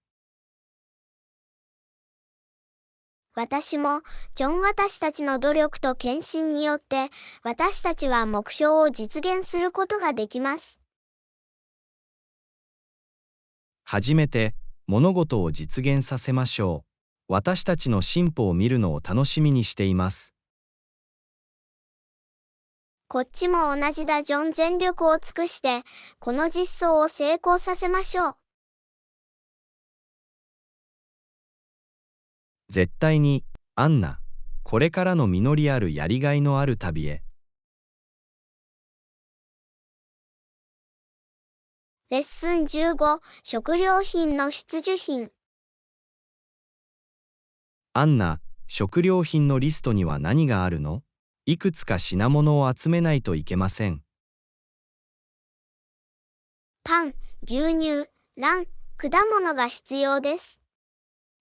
私も、ジョン。私たちの努力と献身によって、私たちは目標を実現することができます。初めて、物事を実現させましょう。私たちの進歩を見るのを楽しみにしています。こっちも同じだ、ジョン。全力を尽くして、この実装を成功させましょう。絶対に、アンナ。これからの実りあるやりがいのある旅へ。レッスン15、食料品の必需品。アンナ、食料品のリストには何があるの？いくつか品物を集めないといけません。パン、牛乳、卵、果物が必要です。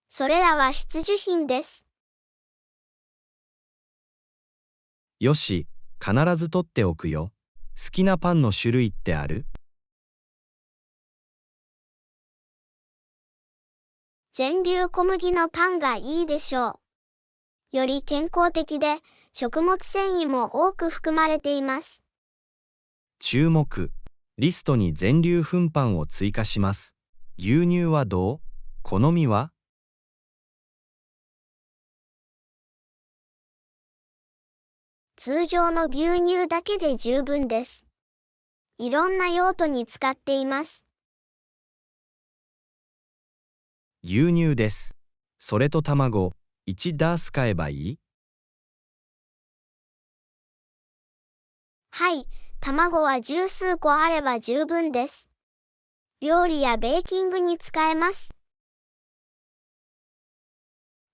それらは必需品です。よし、必ず取っておくよ。好きなパンの種類ってある？全粒小麦のパンがいいでしょう。より健康的で、食物繊維も多く含まれています。注目。リストに全粒粉パンを追加します。牛乳はどう？好みは？通常の牛乳だけで十分です。いろんな用途に使っています。牛乳です。それと卵、1ダース買えばいい？はい、卵は十数個あれば十分です。料理やベーキングに使えます。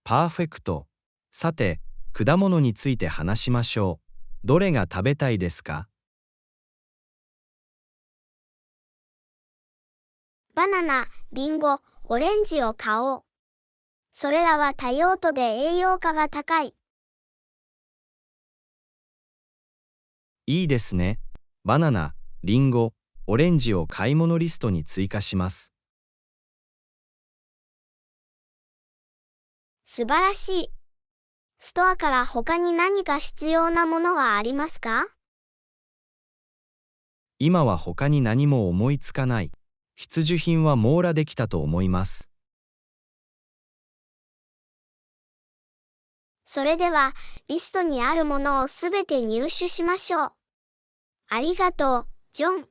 パーフェクト。さて、果物について話しましょう。どれが食べたいですか？バナナ、リンゴ、オレンジを買おう。それらは多用途で栄養価が高い。いいですね。バナナ、リンゴ、オレンジを買い物リストに追加します。素晴らしい。ストアから他に何か必要なものはありますか？今は他に何も思いつかない。必需品は網羅できたと思います。それでは、リストにあるものをすべて入手しましょう。ありがとう、ジョン。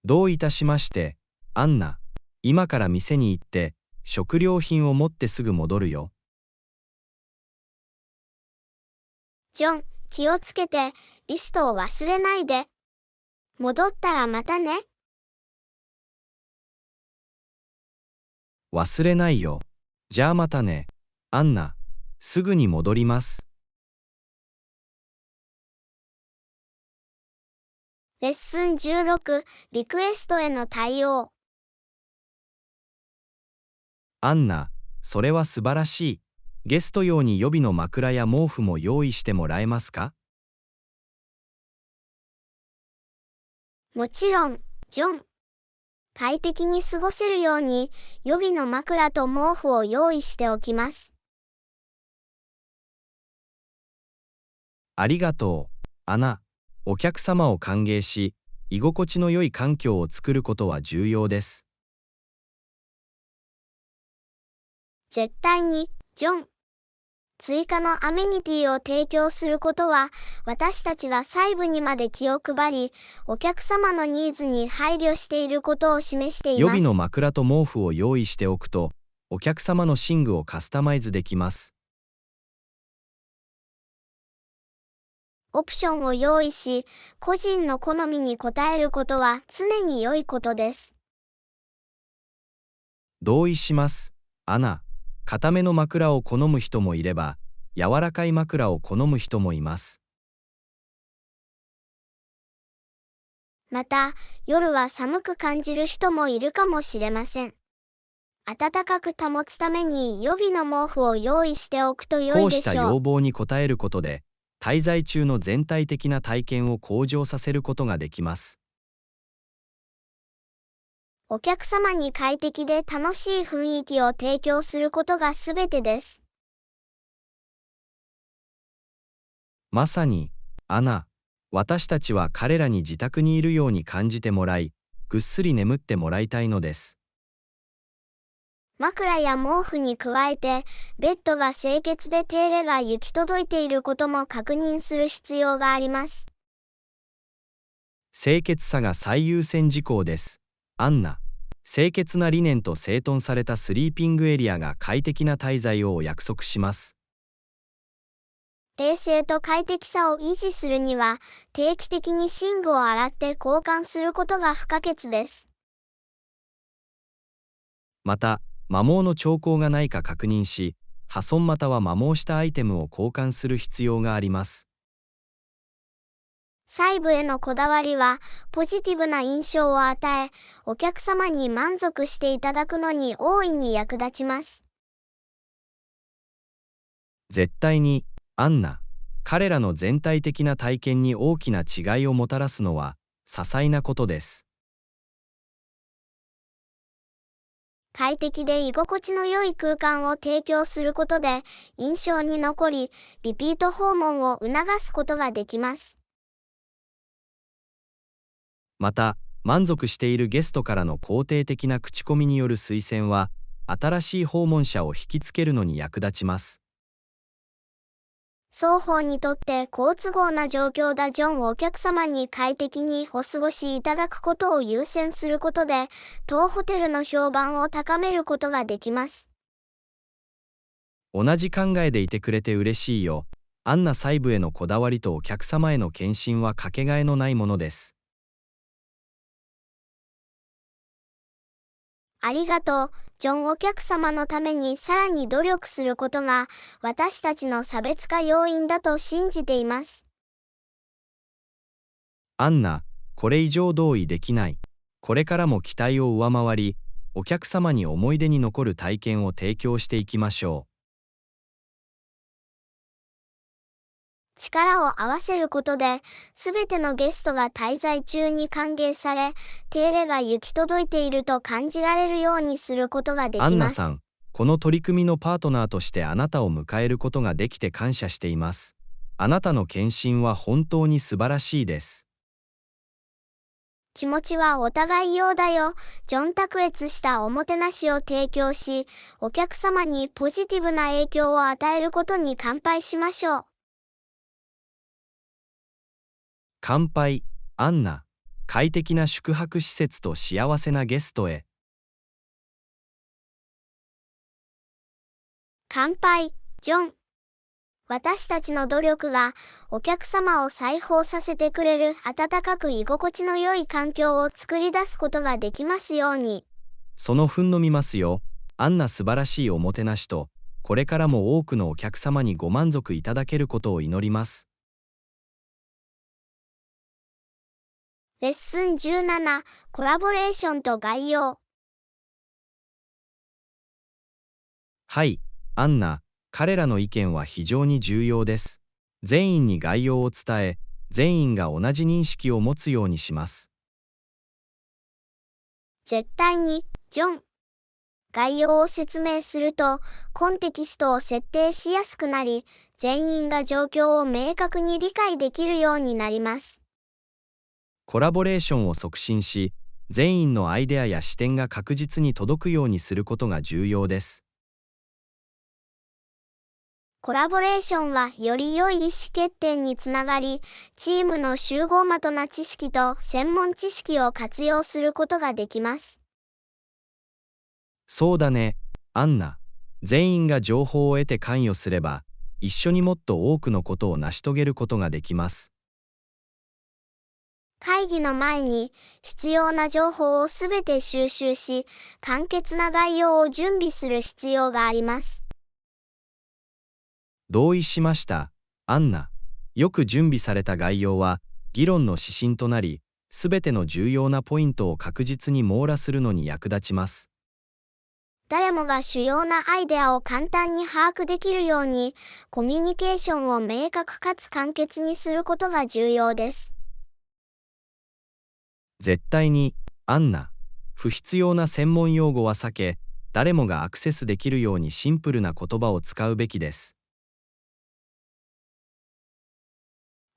どういたしまして、アンナ。今から店に行って、食料品を持ってすぐ戻るよ。ジョン、気をつけて、リストを忘れないで。戻ったらまたね。忘れないよ。じゃあまたね。アンナ、すぐに戻ります。レッスン16、リクエストへの対応。アンナ、それは素晴らしい。ゲスト用に予備の枕や毛布も用意してもらえますか？もちろん、ジョン。快適に過ごせるように、予備の枕と毛布を用意しておきます。ありがとう、アナ。お客様を歓迎し、居心地の良い環境を作ることは重要です。絶対に、ジョン。追加のアメニティを提供することは、私たちが細部にまで気を配り、お客様のニーズに配慮していることを示しています。予備の枕と毛布を用意しておくと、お客様の寝具をカスタマイズできます。オプションを用意し、個人の好みに応えることは常に良いことです。同意します、アナ。固めの枕を好む人もいれば、柔らかい枕を好む人もいます。また、夜は寒く感じる人もいるかもしれません。暖かく保つために予備の毛布を用意しておくと良いでしょう。こうした要望に応えることで、滞在中の全体的な体験を向上させることができます。お客様に快適で楽しい雰囲気を提供することがすべてです。まさに、アナ。私たちは彼らに自宅にいるように感じてもらい、ぐっすり眠ってもらいたいのです。枕や毛布に加えて、ベッドが清潔で手入れが行き届いていることも確認する必要があります。清潔さが最優先事項です、アンナ。清潔なリネンと整頓されたスリーピングエリアが快適な滞在をお約束します。冷静と快適さを維持するには、定期的に寝具を洗って交換することが不可欠です。また、摩耗の兆候がないか確認し、破損または摩耗したアイテムを交換する必要があります。細部へのこだわりは、ポジティブな印象を与え、お客様に満足していただくのに大いに役立ちます。絶対に、アンナ、彼らの全体的な体験に大きな違いをもたらすのは、些細なことです。快適で居心地の良い空間を提供することで、印象に残り、リピート訪問を促すことができます。また、満足しているゲストからの肯定的な口コミによる推薦は、新しい訪問者を引きつけるのに役立ちます。双方にとって好都合な状況だ。お客様に快適にお過ごしいただくことを優先することで、当ホテルの評判を高めることができます。同じ考えでいてくれて嬉しいよ。アンナ細部へのこだわりとお客様への献身はかけがえのないものです。ありがとう、ジョン。お客様のためにさらに努力することが、私たちの差別化要因だと信じています。アンナ、これ以上同意できない。これからも期待を上回り、お客様に思い出に残る体験を提供していきましょう。力を合わせることで、すべてのゲストが滞在中に歓迎され、手入れが行き届いていると感じられるようにすることができます。アンナさん、この取り組みのパートナーとしてあなたを迎えることができて感謝しています。あなたの献身は本当に素晴らしいです。気持ちはお互い様だよ。ジョン。卓越したおもてなしを提供し、お客様にポジティブな影響を与えることに乾杯しましょう。乾杯、アンナ。快適な宿泊施設と幸せなゲストへ。乾杯、ジョン。私たちの努力がお客様を裁縫させてくれる温かく居心地の良い環境を作り出すことができますように。そのふんのみますよ。あんな素晴らしいおもてなしと、これからも多くのお客様にご満足いただけることを祈ります。レッスン17、コラボレーションと概要。はい、アンナ、彼らの意見は非常に重要です。全員に概要を伝え、全員が同じ認識を持つようにします。絶対に、ジョン。概要を説明すると、コンテキストを設定しやすくなり、全員が状況を明確に理解できるようになります。コラボレーションを促進し、全員のアイデアや視点が確実に届くようにすることが重要です。コラボレーションはより良い意思決定につながり、チームの集合的な知識と専門知識を活用することができます。そうだね、アンナ。全員が情報を得て関与すれば、一緒にもっと多くのことを成し遂げることができます。会議の前に必要な情報をすべて収集し、簡潔な概要を準備する必要があります。同意しました、アンナ。よく準備された概要は、議論の指針となり、すべての重要なポイントを確実に網羅するのに役立ちます。誰もが主要なアイデアを簡単に把握できるように、コミュニケーションを明確かつ簡潔にすることが重要です。絶対に、アンナ。不必要な専門用語は避け、誰もがアクセスできるようにシンプルな言葉を使うべきです。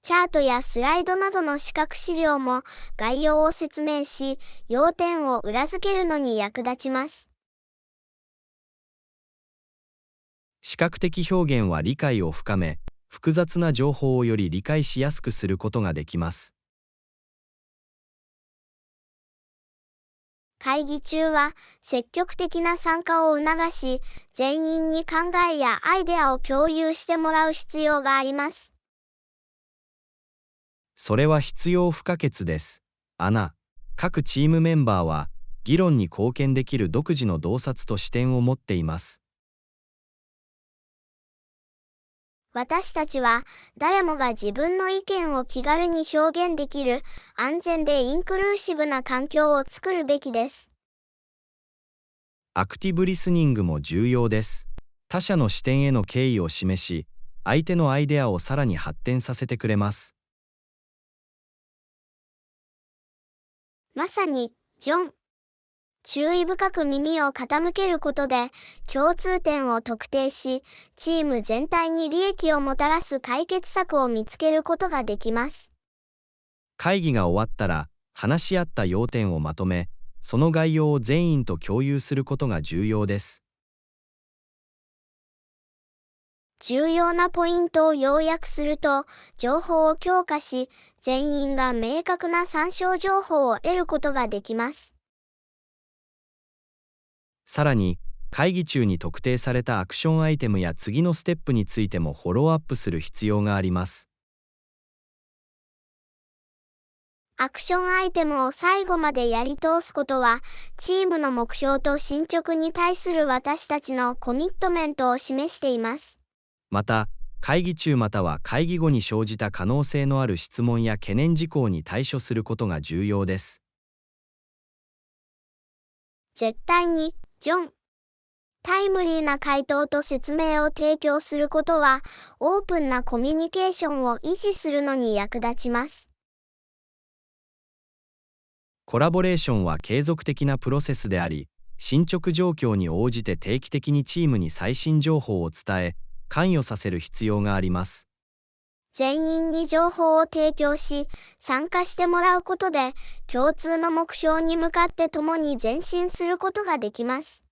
チャートやスライドなどの視覚資料も概要を説明し、要点を裏付けるのに役立ちます。視覚的表現は理解を深め、複雑な情報をより理解しやすくすることができます。会議中は積極的な参加を促し、全員に考えやアイデアを共有してもらう必要があります。それは必要不可欠です。アナ、各チームメンバーは議論に貢献できる独自の洞察と視点を持っています。私たちは誰もが自分の意見を気軽に表現できる安全でインクルーシブな環境を作るべきです。アクティブリスニングも重要です。他者の視点への敬意を示し、相手のアイデアをさらに発展させてくれます。まさに、ジョン。注意深く耳を傾けることで、共通点を特定し、チーム全体に利益をもたらす解決策を見つけることができます。会議が終わったら、話し合った要点をまとめ、その概要を全員と共有することが重要です。重要なポイントを要約すると、情報を強化し、全員が明確な参照情報を得ることができます。さらに、会議中に特定されたアクションアイテムや次のステップについてもフォローアップする必要があります。アクションアイテムを最後までやり通すことは、チームの目標と進捗に対する私たちのコミットメントを示しています。また、会議中または会議後に生じた可能性のある質問や懸念事項に対処することが重要です。絶対に、ジョン。タイムリーな回答と説明を提供することは、オープンなコミュニケーションを維持するのに役立ちます。コラボレーションは継続的なプロセスであり、進捗状況に応じて定期的にチームに最新情報を伝え、関与させる必要があります。全員に情報を提供し、参加してもらうことで、共通の目標に向かって共に前進することができます。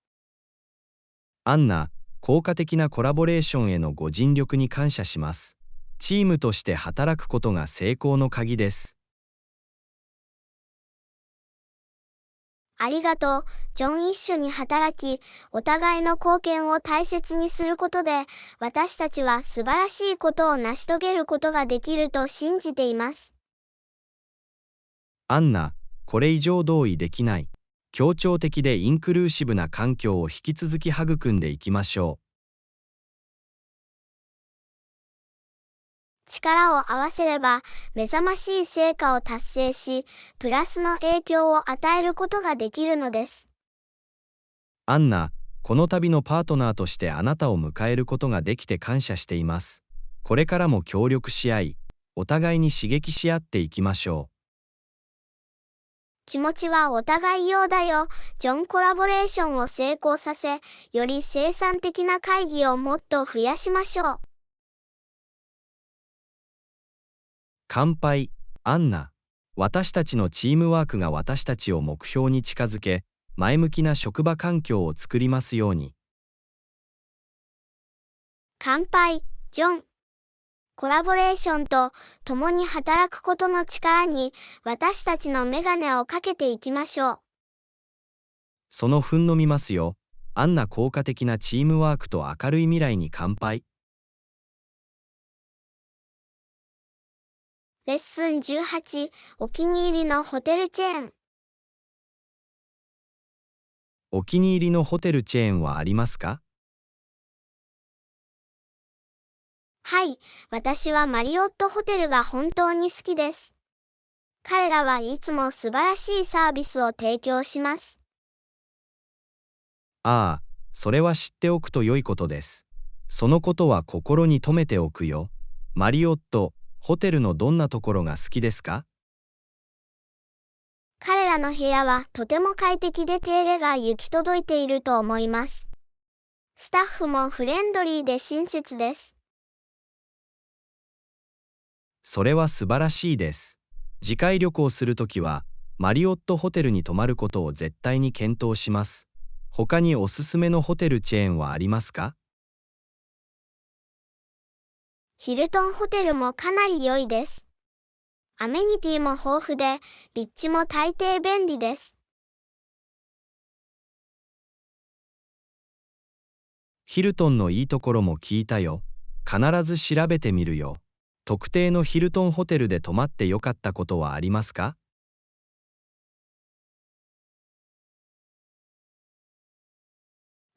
アンナ、効果的なコラボレーションへのご尽力に感謝します。チームとして働くことが成功の鍵です。ありがとう、ジョン。一緒に働き、お互いの貢献を大切にすることで、私たちは素晴らしいことを成し遂げることができると信じています。アンナ、これ以上同意できない。協調的でインクルーシブな環境を引き続き育んでいきましょう。力を合わせれば、目覚ましい成果を達成し、プラスの影響を与えることができるのです。アンナ、この度のパートナーとしてあなたを迎えることができて感謝しています。これからも協力し合い、お互いに刺激し合っていきましょう。気持ちはお互い様だよ。ジョン。コラボレーションを成功させ、より生産的な会議をもっと増やしましょう。乾杯、アンナ。私たちのチームワークが私たちを目標に近づけ、前向きな職場環境を作りますように。乾杯、ジョン。コラボレーションと共に働くことの力に私たちのメガネをかけていきましょう。その踏ん飲みますよ。アンナ。効果的なチームワークと明るい未来に乾杯。レッスン18、お気に入りのホテルチェーン。お気に入りのホテルチェーンはありますか？はい、私はマリオットホテルが本当に好きです。彼らはいつも素晴らしいサービスを提供します。ああ、それは知っておくと良いことです。そのことは心に留めておくよ。マリオット、ホテルのどんなところが好きですか？彼らの部屋はとても快適で手入れが行き届いていると思います。スタッフもフレンドリーで親切です。それは素晴らしいです。次回旅行するときは、マリオットホテルに泊まることを絶対に検討します。他におすすめのホテルチェーンはありますか？ヒルトンホテルもかなり良いです。アメニティも豊富で、立地も大抵便利です。ヒルトンのいいところも聞いたよ。必ず調べてみるよ。特定のヒルトンホテルで泊まってよかったことはありますか？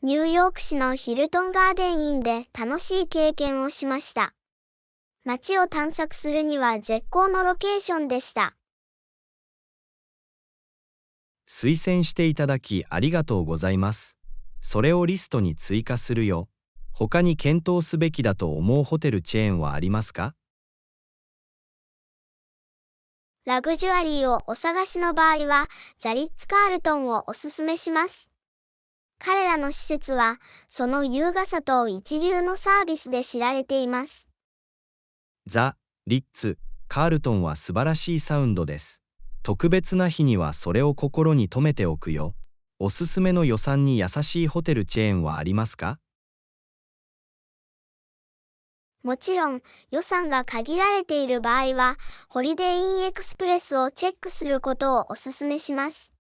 ニューヨーク市のヒルトンガーデンインで楽しい経験をしました。街を探索するには絶好のロケーションでした。推薦していただきありがとうございます。それをリストに追加するよ。他に検討すべきだと思うホテルチェーンはありますか？ラグジュアリーをお探しの場合は、ザ・リッツ・カールトンをおすすめします。彼らの施設は、その優雅さと一流のサービスで知られています。ザ・リッツ・カールトンは素晴らしいサウンドです。特別な日にはそれを心に留めておくよ。おすすめの予算に優しいホテルチェーンはありますか？もちろん、予算が限られている場合は、ホリデーインエクスプレスをチェックすることをお勧めします。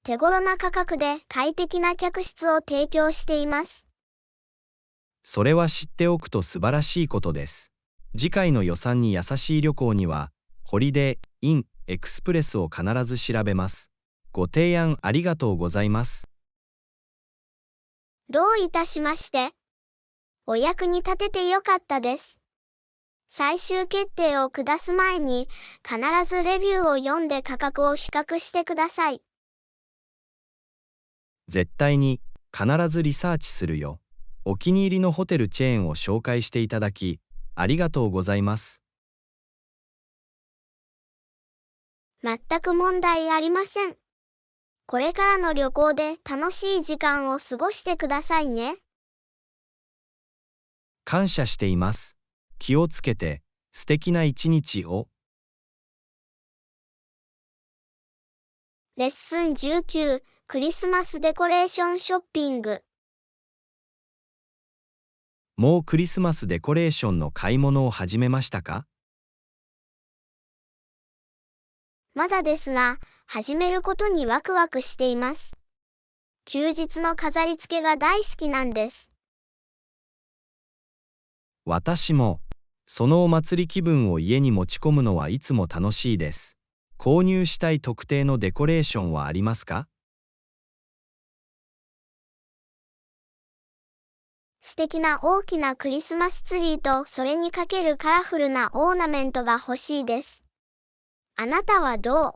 手頃な価格で快適な客室を提供しています。それは知っておくと素晴らしいことです。次回の予算に優しい旅行には、ホリデーインエクスプレスを必ず調べます。ご提案ありがとうございます。どういたしまして。お役に立ててよかったです。最終決定を下す前に、必ずレビューを読んで価格を比較してください。絶対に、必ずリサーチするよ。お気に入りのホテルチェーンを紹介していただき、ありがとうございます。全く問題ありません。これからの旅行で楽しい時間を過ごしてくださいね。感謝しています。気をつけて、素敵な一日を。レッスン19、クリスマスデコレーションショッピング。もうクリスマスデコレーションの買い物を始めましたか？まだですが、始めることにワクワクしています。休日の飾り付けが大好きなんです。私も、そのお祭り気分を家に持ち込むのはいつも楽しいです。購入したい特定のデコレーションはありますか？素敵な大きなクリスマスツリーとそれにかけるカラフルなオーナメントが欲しいです。あなたはどう？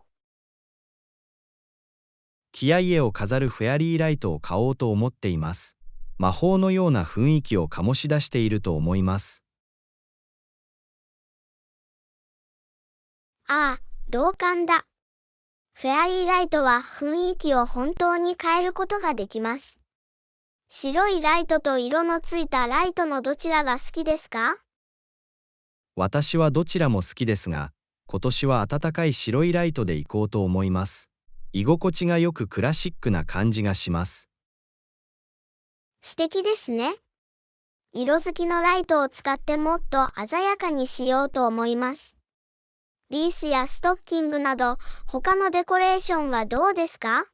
木や家を飾るフェアリーライトを買おうと思っています。魔法のような雰囲気を醸し出していると思います。ああ、同感だ。フェアリーライトは雰囲気を本当に変えることができます。白いライトと色のついたライトのどちらが好きですか？私はどちらも好きですが、今年は暖かい白いライトで行こうと思います。居心地がよくクラシックな感じがします。素敵ですね。色付きのライトを使ってもっと鮮やかにしようと思います。リースやストッキングなど他のデコレーションはどうですか？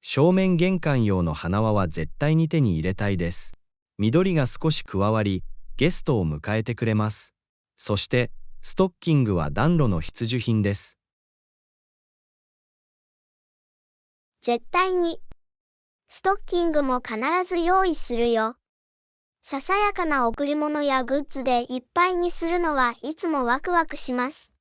正面玄関用の花輪は絶対に手に入れたいです。緑が少し加わり、ゲストを迎えてくれます。そして、ストッキングは暖炉の必需品です。絶対に。ストッキングも必ず用意するよ。ささやかな贈り物やグッズでいっぱいにするのはいつもワクワクします。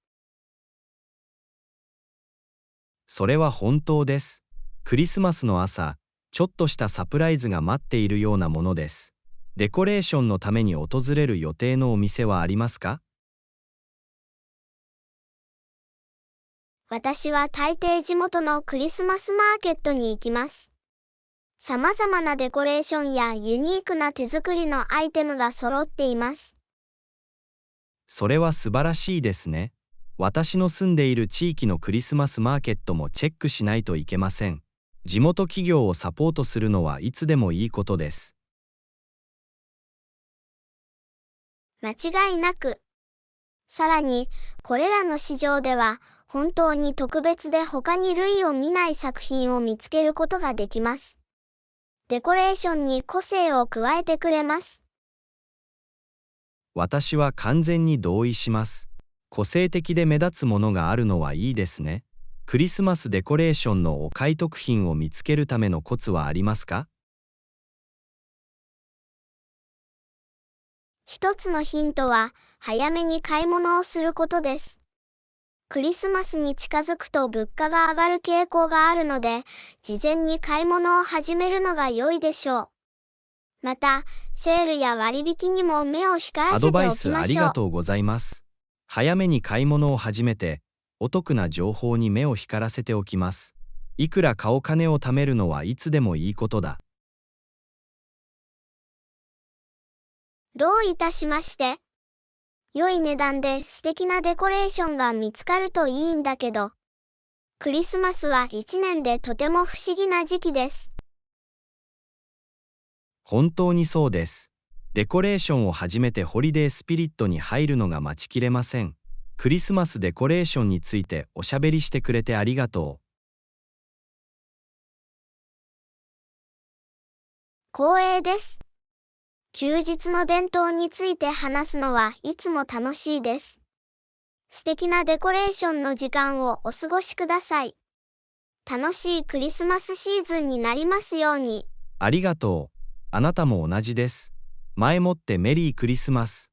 それは本当です。クリスマスの朝、ちょっとしたサプライズが待っているようなものです。デコレーションのために訪れる予定のお店はありますか？私は大抵地元のクリスマスマーケットに行きます。様々なデコレーションやユニークな手作りのアイテムが揃っています。それは素晴らしいですね。私の住んでいる地域のクリスマスマーケットもチェックしないといけません。地元企業をサポートするのはいつでもいいことです。間違いなく。さらに、これらの市場では、本当に特別で他に類を見ない作品を見つけることができます。デコレーションに個性を加えてくれます。私は完全に同意します。個性的で目立つものがあるのはいいですね。クリスマスデコレーションのお買い得品を見つけるためのコツはありますか？一つのヒントは、早めに買い物をすることです。クリスマスに近づくと物価が上がる傾向があるので、事前に買い物を始めるのが良いでしょう。また、セールや割引にも目を光らアせておきドバイスあましょう。りがとうございます。早めに買い物を始めて、お得な情報に目を光らせておきます。いくらかお金を貯めるのはいつでもいいことだ。どういたしまして。良い値段で素敵なデコレーションが見つかるといいんだけど。クリスマスは一年でとても不思議な時期です。本当にそうです。デコレーションを始めてホリデースピリットに入るのが待ちきれません。クリスマスデコレーションについておしゃべりしてくれてありがとう。光栄です。休日の伝統について話すのはいつも楽しいです。素敵なデコレーションの時間をお過ごしください。楽しいクリスマスシーズンになりますように。ありがとう。あなたも同じです。前もってメリークリスマス。